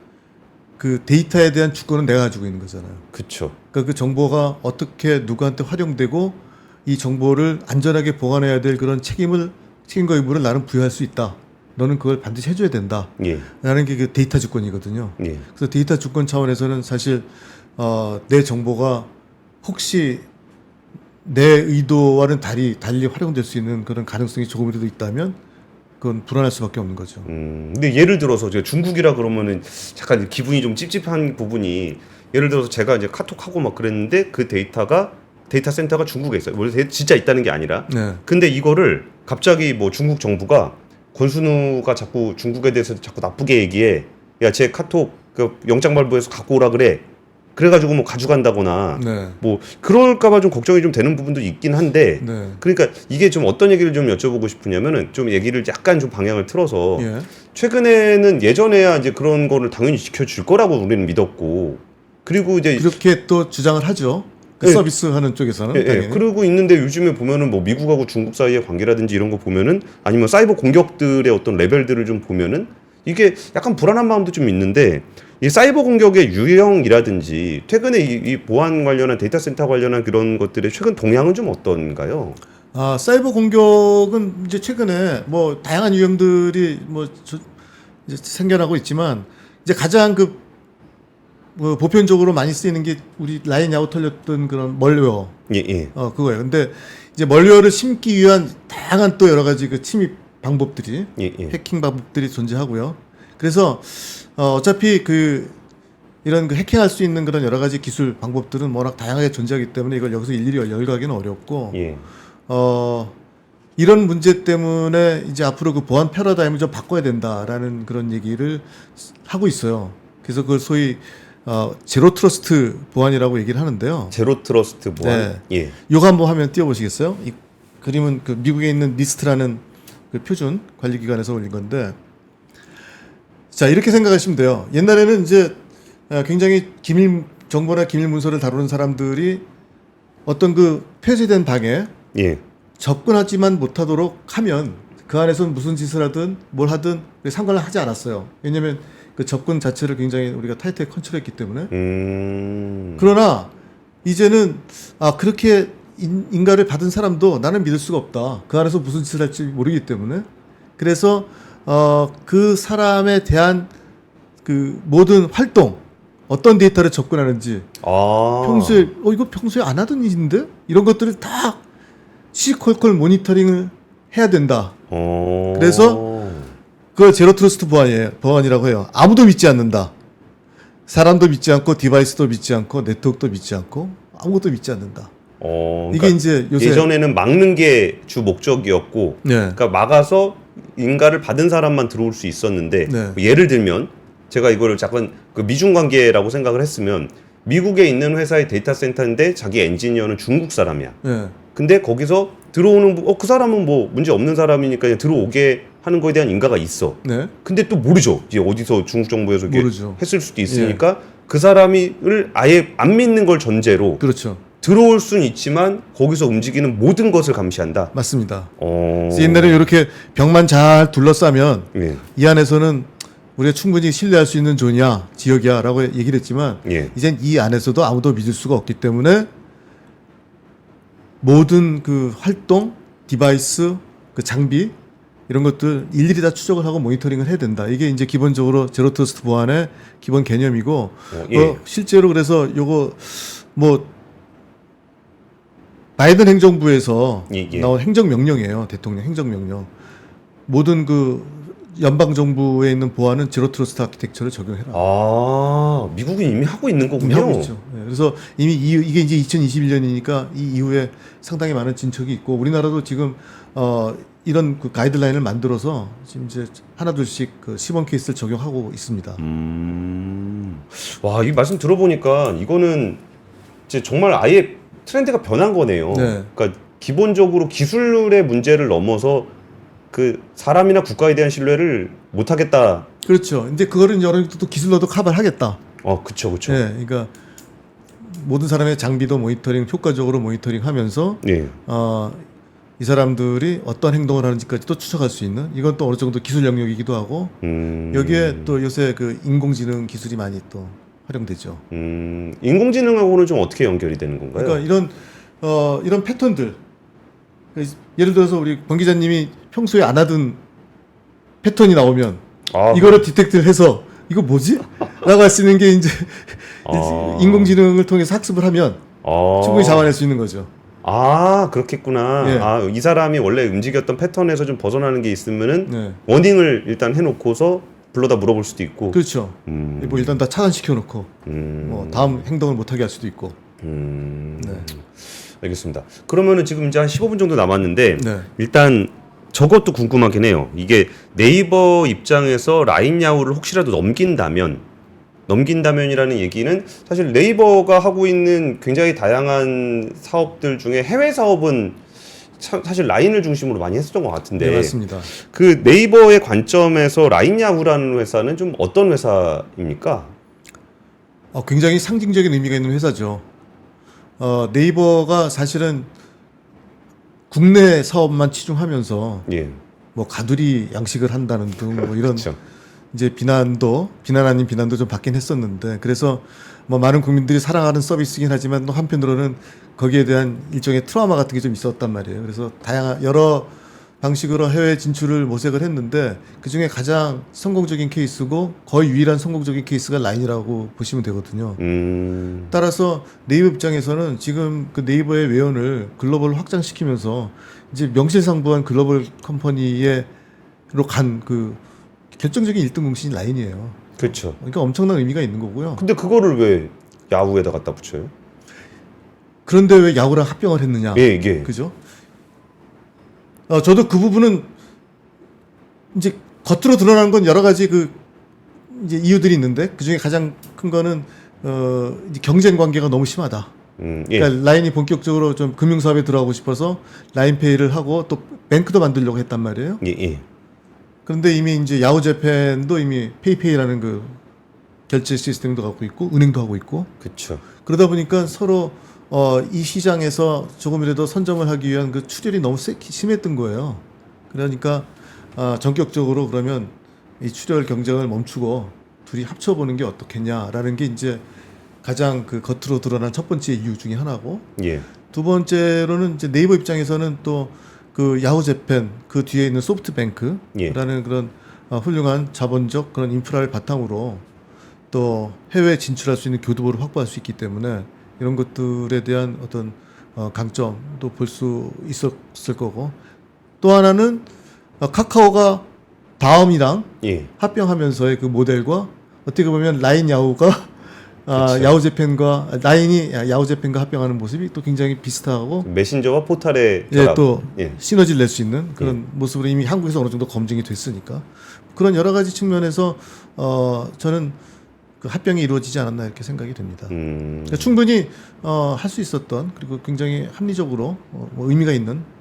그 데이터에 대한 주권은 내가 가지고 있는 거잖아요. 그쵸. 그러니까 그 정보가 어떻게 누구한테 활용되고 이 정보를 안전하게 보관해야 될 그런 책임과 의무를 나는 부여할 수 있다. 너는 그걸 반드시 해줘야 된다. 예. 라는 게 그 데이터 주권이거든요. 예. 그래서 데이터 주권 차원에서는 사실 내 정보가 혹시 내 의도와는 달리 활용될 수 있는 그런 가능성이 조금이라도 있다면 그건 불안할 수밖에 없는 거죠. 근데 예를 들어서 제가 중국이라 그러면은 잠깐 기분이 좀 찝찝한 부분이 예를 들어서 제가 이제 카톡하고 막 그랬는데 그 데이터 센터가 중국에 있어요. 원래 진짜 있다는 게 아니라. 네. 근데 이거를 갑자기 뭐 중국 정부가 권순우가 자꾸 중국에 대해서 자꾸 나쁘게 얘기해. 야, 제 카톡 그 영장 발부해서 갖고 오라 그래. 그래가지고 뭐 가져간다거나 네. 뭐 그럴까봐 좀 걱정이 좀 되는 부분도 있긴 한데 네. 그러니까 이게 좀 어떤 얘기를 좀 여쭤보고 싶으냐면은 좀 얘기를 약간 좀 방향을 틀어서 예. 최근에는 예전에야 이제 그런 거를 당연히 지켜줄 거라고 우리는 믿었고 그리고 이제 그렇게 또 주장을 하죠. 그 예. 서비스하는 쪽에서는. 예, 예. 당연히. 그러고 있는데 요즘에 보면은 뭐 미국하고 중국 사이의 관계라든지 이런 거 보면은 아니면 사이버 공격들의 어떤 레벨들을 좀 보면은 이게 약간 불안한 마음도 좀 있는데 이 사이버 공격의 유형이라든지 최근에 이 보안 관련한 데이터 센터 관련한 그런 것들의 최근 동향은 좀 어떤가요? 사이버 공격은 이제 최근에 뭐 다양한 유형들이 이제 생겨나고 있지만 이제 가장 뭐 보편적으로 많이 쓰이는 게 우리 라인 야후 털렸던 그런 멀웨어. 예, 예. 그거예요. 근데 이제 멀웨어를 심기 위한 다양한 또 여러 가지 그 침입 방법들이 예, 예. 해킹 방법들이 존재하고요. 그래서 어차피 이런 해킹할 수 있는 그런 여러 가지 기술 방법들은 워낙 다양하게 존재하기 때문에 이걸 여기서 일일이 열거하기는 어렵고 예. 이런 문제 때문에 이제 앞으로 그 보안 패러다임을 좀 바꿔야 된다라는 그런 얘기를 하고 있어요. 그래서 그걸 소위 제로 트러스트 보안이라고 얘기를 하는데요. 제로 트러스트 보안. 네. 예. 요거 한번 화면 띄워보시겠어요? 이 그림은 그 미국에 있는 니스트라는 그 표준 관리기관에서 올린 건데, 자 이렇게 생각하시면 돼요. 옛날에는 이제 굉장히 정보나 기밀 문서를 다루는 사람들이 어떤 그 폐쇄된 방에 예. 접근하지만 못하도록 하면 그 안에서 무슨 짓을 하든 뭘 하든 상관을 하지 않았어요. 왜냐하면 그 접근 자체를 굉장히 우리가 타이트하게 컨트롤했기 때문에. 그러나 이제는 그렇게 인가를 받은 사람도 나는 믿을 수가 없다. 그 안에서 무슨 짓을 할지 모르기 때문에. 그래서 그 사람에 대한 그 모든 활동, 어떤 데이터를 접근하는지, 평소에 이거 평소에 안 하던 일인데 이런 것들을 다 시콜콜 모니터링을 해야 된다. 그래서 그걸 제로 트러스트 보안이라고 해요. 아무도 믿지 않는다. 사람도 믿지 않고 디바이스도 믿지 않고 네트워크도 믿지 않고 아무것도 믿지 않는다. 그러니까 이게 이제 요새 예전에는 막는 게 주 목적이었고, 네. 그러니까 막아서 인가를 받은 사람만 들어올 수 있었는데, 네. 예를 들면 제가 이거를 잠깐 그 미중 관계라고 생각을 했으면 미국에 있는 회사의 데이터 센터인데 자기 엔지니어는 중국 사람이야. 네. 근데 거기서 들어오는 그 사람은 뭐 문제 없는 사람이니까 그냥 들어오게 하는 거에 대한 인가가 있어. 네. 근데 또 모르죠. 이제 어디서 중국 정부에서 이렇게 모르죠. 했을 수도 있으니까 그 사람을 아예 안 믿는 걸 전제로 그렇죠. 들어올 수는 있지만 거기서 움직이는 모든 것을 감시한다. 맞습니다. 그래서 옛날에 이렇게 벽만 잘 둘러싸면 예. 이 안에서는 우리가 충분히 신뢰할 수 있는 존이야, 지역이야 라고 얘기를 했지만 예. 이젠 이 안에서도 아무도 믿을 수가 없기 때문에 모든 그 활동, 디바이스, 그 장비 이런 것들 일일이 다 추적을 하고 모니터링을 해야 된다. 이게 이제 기본적으로 제로 트러스트 보안의 기본 개념이고 예. 실제로 그래서 요거 뭐 바이든 행정부에서 예. 나온 행정명령이에요. 대통령 행정명령. 모든 그 연방 정부에 있는 보안은 제로 트러스트 아키텍처를 적용해라. 미국은 이미 하고 있는 이미 거군요. 하고 있죠. 네, 그래서 이미 이게 이제 2021년이니까 이 이후에 상당히 많은 진척이 있고 우리나라도 지금 이런 그 가이드라인을 만들어서 지금 이제 하나둘씩 그 시범 케이스를 적용하고 있습니다. 와, 이 말씀 들어보니까 이거는 이제 정말 아예 트렌드가 변한 거네요. 네. 그러니까 기본적으로 기술의 문제를 넘어서 그 사람이나 국가에 대한 신뢰를 못 하겠다. 그렇죠. 이제 그거를 여러 또 기술로도 커버를 하겠다. 그쵸, 그쵸. 네, 그러니까 모든 사람의 장비도 모니터링, 효과적으로 모니터링하면서 예. 이 사람들이 어떤 행동을 하는지까지도 추적할 수 있는 이건 또 어느 정도 기술 영역이기도 하고 여기에 또 요새 그 인공지능 기술이 많이 또 활용되죠. 인공지능하고는 좀 어떻게 연결이 되는 건가요? 그러니까 이런 패턴들 예를 들어서 우리 권 기자님이 평소에 안 하던 패턴이 나오면 이거를 디텍트를 해서 이거 뭐지? 라고 할 수 있는 게 이제 인공지능을 통해서 학습을 하면 충분히 잡아낼 수 있는 거죠. 그렇겠구나. 예. 이 사람이 원래 움직였던 패턴에서 좀 벗어나는 게 있으면은 네. 워닝을 일단 해놓고서 불러다 물어볼 수도 있고. 그렇죠. 뭐 일단 다 차단시켜 놓고 뭐 다음 행동을 못하게 할 수도 있고. 네. 알겠습니다. 그러면은 지금 이제 한 15분 정도 남았는데 네. 일단 저것도 궁금하긴 해요. 이게 네이버 입장에서 라인 야후를 혹시라도 넘긴다면이라는 얘기는 사실 네이버가 하고 있는 굉장히 다양한 사업들 중에 해외 사업은 사실 라인을 중심으로 많이 했었던 것 같은데. 네, 맞습니다. 그 네이버의 관점에서 라인 야후라는 회사는 좀 어떤 회사입니까? 굉장히 상징적인 의미가 있는 회사죠. 네이버가 사실은 국내 사업만 치중하면서 예. 뭐 가두리 양식을 한다는 등 뭐 이런 그렇죠. 이제 비난 아닌 비난도 좀 받긴 했었는데 그래서 뭐 많은 국민들이 사랑하는 서비스이긴 하지만 또 한편으로는 거기에 대한 일종의 트라우마 같은 게 좀 있었단 말이에요. 그래서 다양한 여러 방식으로 해외 진출을 모색을 했는데 그 중에 가장 성공적인 케이스고 거의 유일한 성공적인 케이스가 라인이라고 보시면 되거든요. 따라서 네이버 입장에서는 지금 그 네이버의 외연을 글로벌로 확장시키면서 이제 명실상부한 글로벌 컴퍼니로 간 그 결정적인 1등 공신이 라인이에요. 그렇죠. 그러니까 엄청난 의미가 있는 거고요. 근데 그거를 왜 야후에다 갖다 붙여요? 그런데 왜 야후랑 합병을 했느냐? 예, 예. 그죠? 저도 그 부분은 이제 겉으로 드러나는 건 여러 가지 그 이제 이유들이 있는데 그 중에 가장 큰 거는 이제 경쟁 관계가 너무 심하다. 예. 그러니까 라인이 본격적으로 좀 금융 사업에 들어가고 싶어서 라인페이를 하고 또 뱅크도 만들려고 했단 말이에요. 예, 예. 그런데 이미 이제 야후재팬도 이미 페이페이라는 그 결제 시스템도 갖고 있고 은행도 하고 있고 그렇죠. 그러다 보니까 서로 이 시장에서 조금이라도 선점을 하기 위한 그 출혈이 너무 심했던 거예요. 그러니까 전격적으로 그러면 이 출혈 경쟁을 멈추고 둘이 합쳐보는 게 어떻겠냐라는 게 이제 가장 그 겉으로 드러난 첫 번째 이유 중에 하나고 예. 두 번째로는 이제 네이버 입장에서는 또 그 야후재팬 그 뒤에 있는 소프트뱅크라는 예. 그런 훌륭한 자본적 그런 인프라를 바탕으로 또 해외에 진출할 수 있는 교두보를 확보할 수 있기 때문에 이런 것들에 대한 어떤 강점도 볼 수 있었을 거고 또 하나는 카카오가 다음이랑 예. 합병하면서의 그 모델과 어떻게 보면 라인 야후가 그쵸. 야후재팬과 라인이 야후재팬과 합병하는 모습이 또 굉장히 비슷하고 메신저와 포탈의 예, 또 예. 시너지를 낼 수 있는 그런 모습으로 이미 한국에서 어느 정도 검증이 됐으니까 그런 여러 가지 측면에서 저는 그 합병이 이루어지지 않았나 이렇게 생각이 됩니다. 그러니까 충분히 할 수 있었던 그리고 굉장히 합리적으로 뭐 의미가 있는.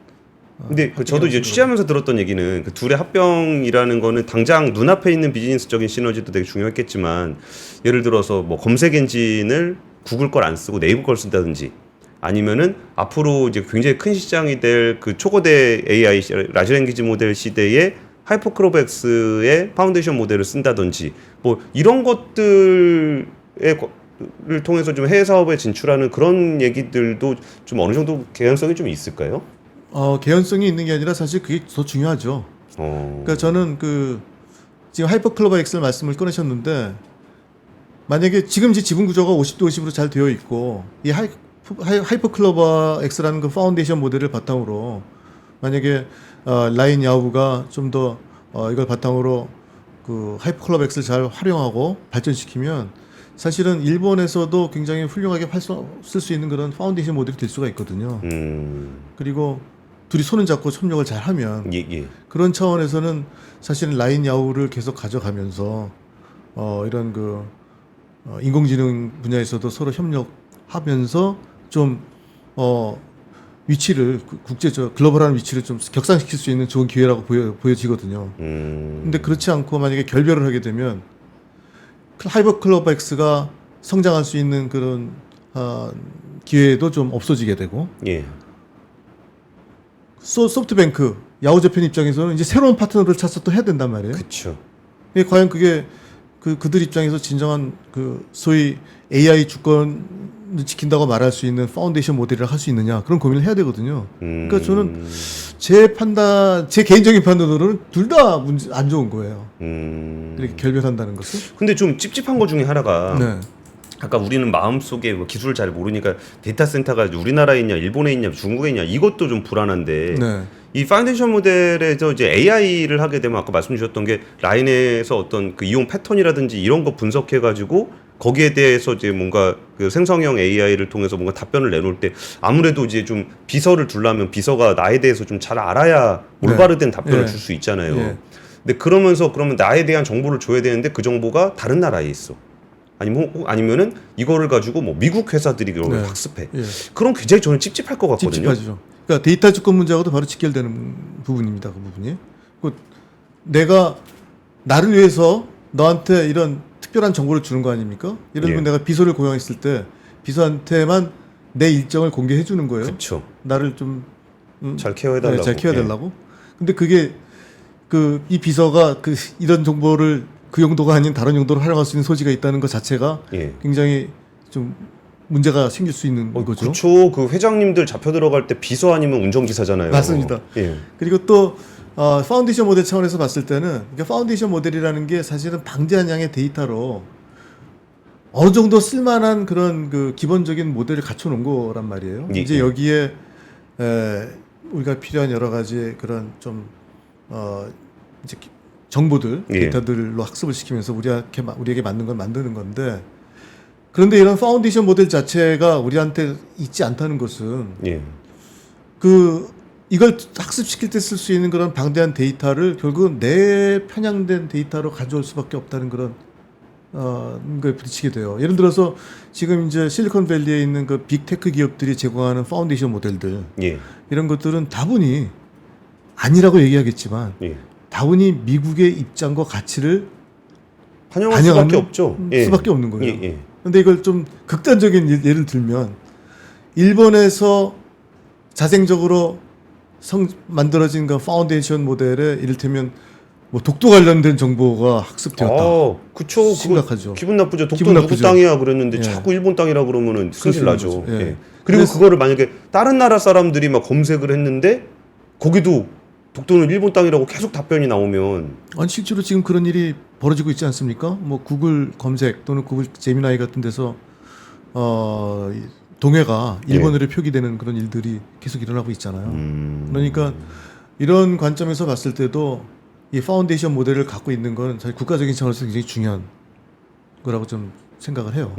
근데 저도 이제 취재하면서 들었던 얘기는 그 둘의 합병이라는 거는 당장 눈앞에 있는 비즈니스적인 시너지도 되게 중요했겠지만 예를 들어서 뭐 검색 엔진을 구글 걸 안 쓰고 네이버 걸 쓴다든지 아니면은 앞으로 이제 굉장히 큰 시장이 될 그 초거대 AI 라지 랭귀지 모델 시대에 하이퍼크로백스의 파운데이션 모델을 쓴다든지 뭐 이런 것들을 통해서 좀 해외 사업에 진출하는 그런 얘기들도 좀 어느 정도 개연성이 좀 있을까요? 개연성이 있는 게 아니라 사실 그게 더 중요하죠. 그러니까 저는 그 지금 하이퍼클로버 X를 말씀을 꺼내셨는데 만약에 지금 이제 지분 구조가 50대 50으로 잘 되어 있고 이 하이퍼클로버 X라는 그 파운데이션 모델을 바탕으로 만약에 라인 야후가 좀 더 이걸 바탕으로 그 하이퍼클로버 X를 잘 활용하고 발전시키면 사실은 일본에서도 굉장히 훌륭하게 쓸 수 있는 그런 파운데이션 모델이 될 수가 있거든요. 그리고 둘이 손을 잡고 협력을 잘 하면 예. 그런 차원에서는 사실은 라인 야후를 계속 가져가면서 이런 그 인공지능 분야에서도 서로 협력하면서 좀 위치를 국제적 글로벌한 위치를 좀 격상시킬 수 있는 좋은 기회라고 보여지거든요. 근데 그렇지 않고 만약에 결별을 하게 되면 하이퍼클로버 X가 성장할 수 있는 그런 기회도 좀 없어지게 되고 예. 소프트뱅크, 야후재팬 입장에서는 이제 새로운 파트너를 찾아서 또 해야 된단 말이에요. 그렇죠. 과연 그게 그들 입장에서 진정한 그 소위 AI 주권을 지킨다고 말할 수 있는 파운데이션 모델을 할 수 있느냐 그런 고민을 해야 되거든요. 그러니까 저는 제 개인적인 판단으로는 둘 다 안 좋은 거예요. 이렇게 결별한다는 것은. 근데 좀 찝찝한 거 중에 하나가 네. 아까 우리는 마음속에 뭐 기술을 잘 모르니까 데이터 센터가 우리나라에 있냐, 일본에 있냐, 중국에 있냐 이것도 좀 불안한데 네. 이 파운데이션 모델에서 이제 AI를 하게 되면 아까 말씀 주셨던 게 라인에서 어떤 그 이용 패턴이라든지 이런 거 분석해 가지고 거기에 대해서 이제 뭔가 그 생성형 AI를 통해서 뭔가 답변을 내놓을 때 아무래도 이제 좀 비서를 두려면 비서가 나에 대해서 좀 잘 알아야 올바르된 답변을 네. 줄 수 있잖아요. 네. 근데 그러면 나에 대한 정보를 줘야 되는데 그 정보가 다른 나라에 있어. 아니면은 이거를 가지고 뭐 미국 회사들이 그걸 네. 학습해. 예. 그럼 굉장히 저는 찝찝할 것 같거든요. 찝찝하죠. 그러니까 데이터 주권 문제하고도 바로 직결되는 부분입니다. 그 부분이. 내가 나를 위해서 너한테 이런 특별한 정보를 주는 거 아닙니까? 예를 들면 예. 내가 비서를 고용했을 때 비서한테만 내 일정을 공개해 주는 거예요. 그렇죠. 나를 좀 잘 케어해달라고. 잘 케어해달라고. 근데 그게 이 비서가 이런 정보를 그 용도가 아닌 다른 용도로 활용할 수 있는 소지가 있다는 것 자체가 예. 굉장히 좀 문제가 생길 수 있는 거죠. 그렇죠. 그 회장님들 잡혀 들어갈 때 비서 아니면 운전기사잖아요. 맞습니다. 예. 그리고 또 파운데이션 모델 차원에서 봤을 때는 그러니까 파운데이션 모델이라는 게 사실은 방대한 양의 데이터로 어느 정도 쓸만한 그런 그 기본적인 모델을 갖춰놓은 거란 말이에요. 예. 이제 여기에 우리가 필요한 여러 가지 그런 좀 이제 정보들, 예. 데이터들로 학습을 시키면서 우리에게 맞는 걸 만드는 건데, 그런데 이런 파운데이션 모델 자체가 우리한테 있지 않다는 것은 예. 이걸 학습시킬 때 쓸 수 있는 그런 방대한 데이터를 결국은 내 편향된 데이터로 가져올 수밖에 없다는 그런 거에 부딪히게 돼요. 예를 들어서 지금 이제 실리콘밸리에 있는 그 빅테크 기업들이 제공하는 파운데이션 모델들, 예. 이런 것들은 다분히 아니라고 얘기하겠지만 예. 다분히 미국의 입장과 가치를 반영할 수밖에 없죠. 수밖에 없는 거예요. 예. 예. 근데 이걸 좀 극단적인 예를 들면 일본에서 자생적으로 만들어진 그 파운데이션 모델에 이를테면 뭐 독도 관련된 정보가 학습되었다. 그쵸. 심각하죠. 기분 나쁘죠. 독도 기분 누구 나쁘죠. 땅이야 그랬는데 예. 자꾸 일본 땅이라 그러면은 승질 나죠. 거죠. 예. 예. 그리고 그거를 만약에 다른 나라 사람들이 막 검색을 했는데 거기도 독도는 일본 땅이라고 계속 답변이 나오면 아니 실제로 지금 그런 일이 벌어지고 있지 않습니까? 뭐 구글 검색 또는 구글 제미나이 같은 데서 동해가 일본어로 표기되는 그런 일들이 계속 일어나고 있잖아요. 그러니까 이런 관점에서 봤을 때도 이 파운데이션 모델을 갖고 있는 건 사실 국가적인 차원에서 굉장히 중요한 거라고 좀 생각을 해요.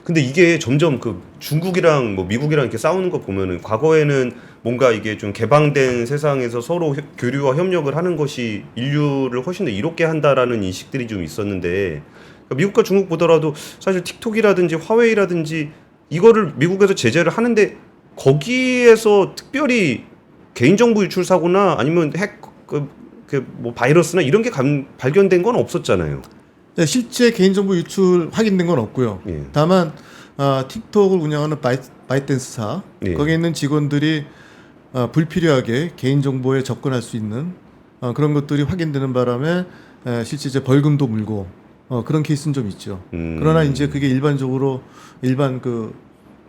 근데 이게 점점 그 중국이랑 뭐 미국이랑 이렇게 싸우는 거 보면은 과거에는 뭔가 이게 좀 개방된 세상에서 서로 교류와 협력을 하는 것이 인류를 훨씬 더 이롭게 한다라는 인식들이 좀 있었는데, 그러니까 미국과 중국 보더라도 사실 틱톡이라든지 화웨이라든지 이거를 미국에서 제재를 하는데 거기에서 특별히 개인정보 유출 사고나 아니면 뭐 바이러스나 이런 게 발견된 건 없었잖아요. 네, 실제 개인정보 유출 확인된 건 없고요. 예. 다만 틱톡을 운영하는 바이트댄스사 예. 거기에 있는 직원들이 불필요하게 개인정보에 접근할 수 있는 그런 것들이 확인되는 바람에 실제 이제 벌금도 물고 그런 케이스는 좀 있죠. 그러나 이제 그게 일반적으로 그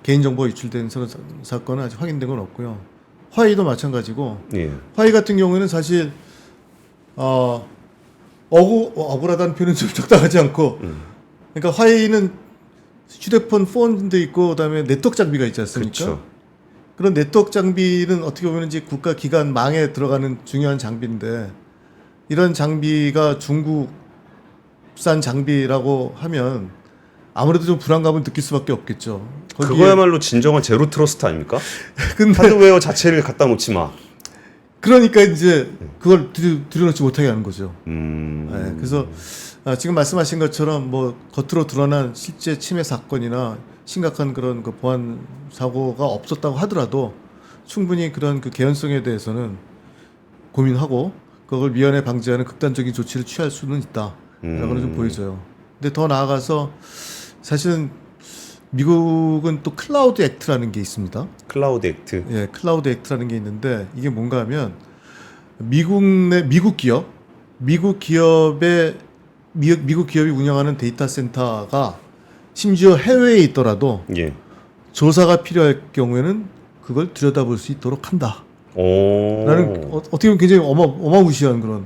개인정보가 유출된 사건은 아직 확인된 건 없고요. 화웨이도 마찬가지고 예. 화웨이 같은 경우에는 사실 억울하다는 표현은 좀 적당하지 않고, 그러니까 화웨이는 휴대폰 폰도 있고 그다음에 네트워크 장비가 있지 않습니까? 그렇죠. 그런 네트워크 장비는 어떻게 보면 이제 국가 기관 망에 들어가는 중요한 장비인데, 이런 장비가 중국산 장비라고 하면 아무래도 좀 불안감을 느낄 수밖에 없겠죠. 그거야말로 진정한 제로 트러스트 아닙니까? 근데 하드웨어 자체를 갖다 놓지 마. 그러니까 이제 그걸 들여놓지 못하게 하는 거죠. 네, 그래서 지금 말씀하신 것처럼 뭐 겉으로 드러난 실제 침해 사건이나 심각한 그런 그 보안 사고가 없었다고 하더라도 충분히 그런 그 개연성에 대해서는 고민하고 그걸 미연에 방지하는 극단적인 조치를 취할 수는 있다라고는 좀 보여져요. 근데 더 나아가서 사실은 미국은 또 클라우드 액트라는 게 있습니다. 클라우드 액트. 예, 클라우드 액트라는 게 있는데 이게 뭔가 하면 미국 기업이 운영하는 데이터 센터가 심지어 해외에 있더라도 예. 조사가 필요할 경우에는 그걸 들여다볼 수 있도록 한다. 오. 라는 어떻게 보면 굉장히 어마무시한 그런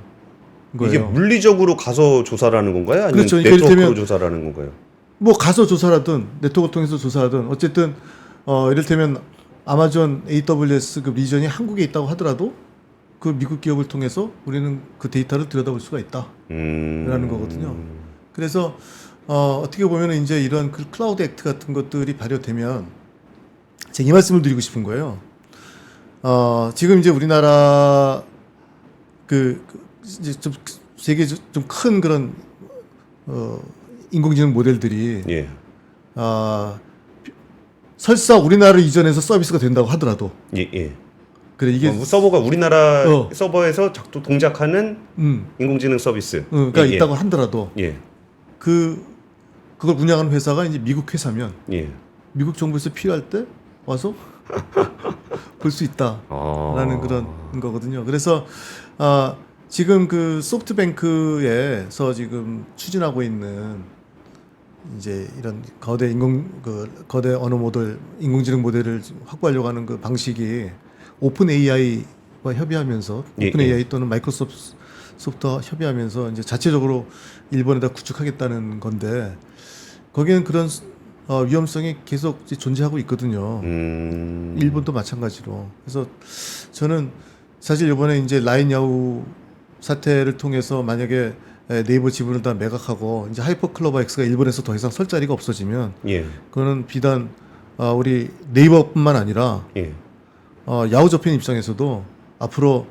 거예요. 이게 물리적으로 가서 조사라는 건가요? 아니면 그렇죠. 그러니까 네트워크로 이를테면 조사라는 건가요? 뭐 가서 조사라든 네트워크 통해서 조사하든 어쨌든 이를테면 아마존 AWS 그 리전이 한국에 있다고 하더라도 그 미국 기업을 통해서 우리는 그 데이터를 들여다볼 수가 있다. 라는 거거든요. 그래서 어떻게 보면 이제 이런 그 클라우드 액트 같은 것들이 발효되면 제가 이 말씀을 드리고 싶은 거예요. 지금 이제 우리나라 이제 좀 세계 좀 큰 그런 인공지능 모델들이 예. 설사 우리나라를 이전해서 서비스가 된다고 하더라도 예, 예. 그래 이게 서버가 우리나라 서버에서 동작하는 인공지능 서비스 가 예, 있다고 하더라도 예. 그걸 운영하는 회사가 이제 미국 회사면 예. 미국 정부에서 필요할 때 와서 볼 수 있다라는 그런 거거든요. 그래서 지금 그 소프트뱅크에서 지금 추진하고 있는 이제 이런 거대 언어 모델 인공지능 모델을 확보하려고 하는 그 방식이 오픈 AI와 협의하면서 오픈 AI 또는 마이크로소프트와 협의하면서 이제 자체적으로 일본에다 구축하겠다는 건데 거기는 그런 위험성이 계속 이제 존재하고 있거든요. 일본도 마찬가지로. 그래서 저는 사실 이번에 이제 라인 야후 사태를 통해서 만약에 네이버 지분을 다 매각하고 이제 하이퍼클로버 X가 일본에서 더 이상 설 자리가 없어지면 그거는 비단 우리 네이버뿐만 아니라 야후 접힌 입장에서도 앞으로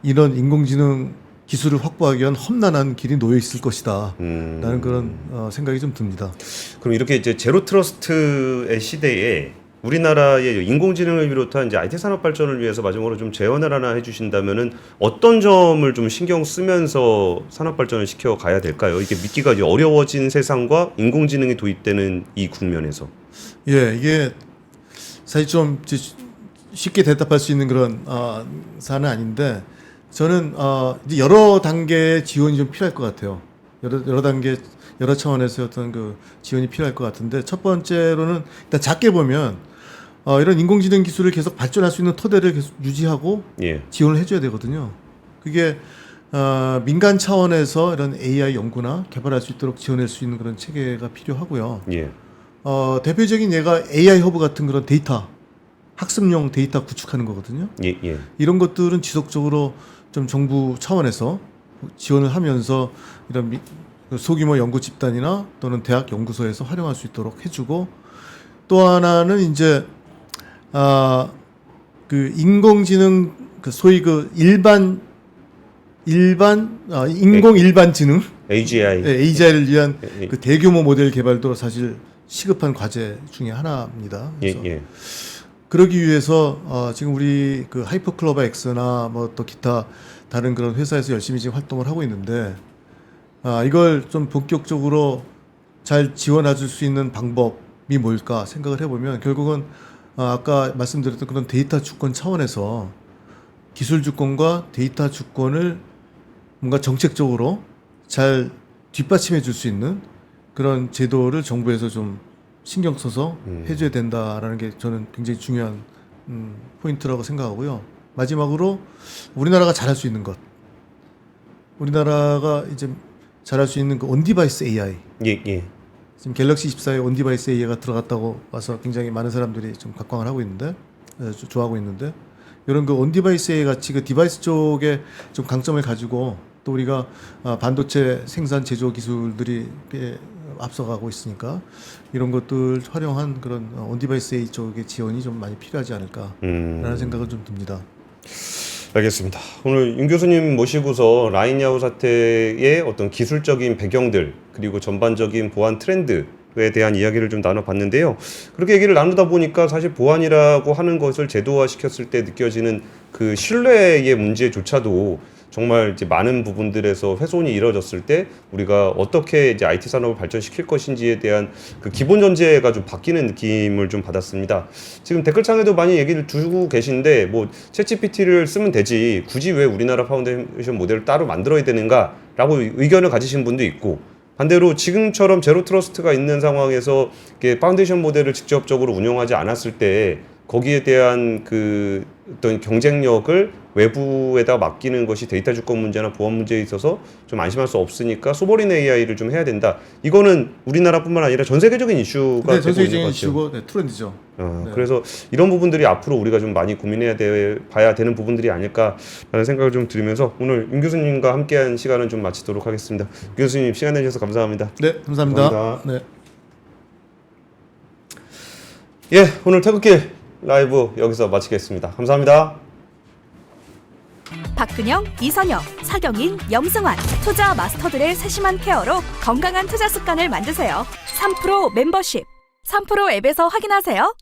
이런 인공지능 기술을 확보하기 위한 험난한 길이 놓여 있을 것이다. 라는 그런 생각이 좀 듭니다. 그럼 이렇게 이제 제로 트러스트의 시대에 우리나라의 인공지능을 비롯한 이제 IT 산업 발전을 위해서 마지막으로 좀 제언을 하나 해주신다면은 어떤 점을 좀 신경 쓰면서 산업 발전을 시켜 가야 될까요? 이게 믿기가 이제 어려워진 세상과 인공지능이 도입되는 이 국면에서. 예, 이게 사실 좀 쉽게 대답할 수 있는 그런 사안은 아닌데 저는 이제 여러 단계의 지원이 좀 필요할 것 같아요. 여러 단계, 여러 차원에서 어떤 그 지원이 필요할 것 같은데 첫 번째로는 일단 작게 보면 이런 인공지능 기술을 계속 발전할 수 있는 토대를 계속 유지하고 지원을 해줘야 되거든요. 그게 민간 차원에서 이런 AI 연구나 개발할 수 있도록 지원할 수 있는 그런 체계가 필요하고요. 대표적인 예가 AI 허브 같은 그런 데이터 학습용 데이터 구축하는 거거든요. 이런 것들은 지속적으로 좀 정부 차원에서 지원을 하면서 이런 소규모 연구 집단이나 또는 대학 연구소에서 활용할 수 있도록 해주고 또 하나는 이제 그 인공지능 그 소위 그 인공 일반 지능 AGI를 위한 그 대규모 모델 개발도 사실 시급한 과제 중에 하나입니다. 그래서 그러기 위해서 지금 우리 그 하이퍼클로버 X나 뭐 또 기타 다른 그런 회사에서 열심히 지금 활동을 하고 있는데 이걸 좀 본격적으로 잘 지원해 줄 수 있는 방법이 뭘까 생각을 해보면 결국은 아까 말씀드렸던 그런 데이터 주권 차원에서 기술 주권과 데이터 주권을 뭔가 정책적으로 잘 뒷받침해 줄 수 있는 그런 제도를 정부에서 좀 신경 써서 해줘야 된다라는 게 저는 굉장히 중요한 포인트라고 생각하고요. 마지막으로 우리나라가 잘할 수 있는 것. 우리나라가 이제 잘할 수 있는 그 온디바이스 AI. 지금 갤럭시 24에 온디바이스 AI가 들어갔다고 와서 굉장히 많은 사람들이 좀 각광을 하고 있는데, 좋아하고 있는데, 이런 그 온디바이스 AI 같이 그 디바이스 쪽에 좀 강점을 가지고 또 우리가 반도체 생산 제조 기술들이 꽤 앞서가고 있으니까 이런 것들 활용한 그런 온디바이스 AI 쪽의 지원이 좀 많이 필요하지 않을까라는 생각은 좀 듭니다. 알겠습니다. 오늘 윤 교수님 모시고서 라인 야후 사태의 어떤 기술적인 배경들 그리고 전반적인 보안 트렌드에 대한 이야기를 좀 나눠봤는데요. 그렇게 얘기를 나누다 보니까 사실 보안이라고 하는 것을 제도화시켰을 때 느껴지는 그 신뢰의 문제조차도 정말 이제 많은 부분들에서 훼손이 이뤄졌을 때 우리가 어떻게 이제 IT 산업을 발전시킬 것인지에 대한 그 기본 전제가 좀 바뀌는 느낌을 좀 받았습니다. 지금 댓글창에도 많이 얘기를 두고 계신데 뭐 챗GPT를 쓰면 되지 굳이 왜 우리나라 파운데이션 모델을 따로 만들어야 되는가라고 의견을 가지신 분도 있고, 반대로 지금처럼 제로 트러스트가 있는 상황에서 이렇게 파운데이션 모델을 직접적으로 운영하지 않았을 때 거기에 대한 그 어떤 경쟁력을 외부에다 맡기는 것이 데이터 주권 문제나 보안 문제에 있어서 좀 안심할 수 없으니까 소버린 AI를 좀 해야 된다. 이거는 우리나라뿐만 아니라 전 세계적인 이슈가 네, 전 되고 있는 세계적인 것 같아요. 이슈고 네, 트렌드죠. 네. 그래서 이런 부분들이 앞으로 우리가 좀 많이 봐야 되는 부분들이 아닐까라는 생각을 좀 들으면서 오늘 윤 교수님과 함께한 시간은 좀 마치도록 하겠습니다. 윤 교수님 시간 내주셔서 감사합니다. 네, 감사합니다. 감사합니다. 네. 예, 오늘 퇴근길 라이브 여기서 마치겠습니다. 감사합니다. 박근영, 이선영, 사경인, 염승환 투자 마스터들의 세심한 케어로 건강한 투자 습관을 만드세요. 3프로 멤버십 3프로 앱에서 확인하세요.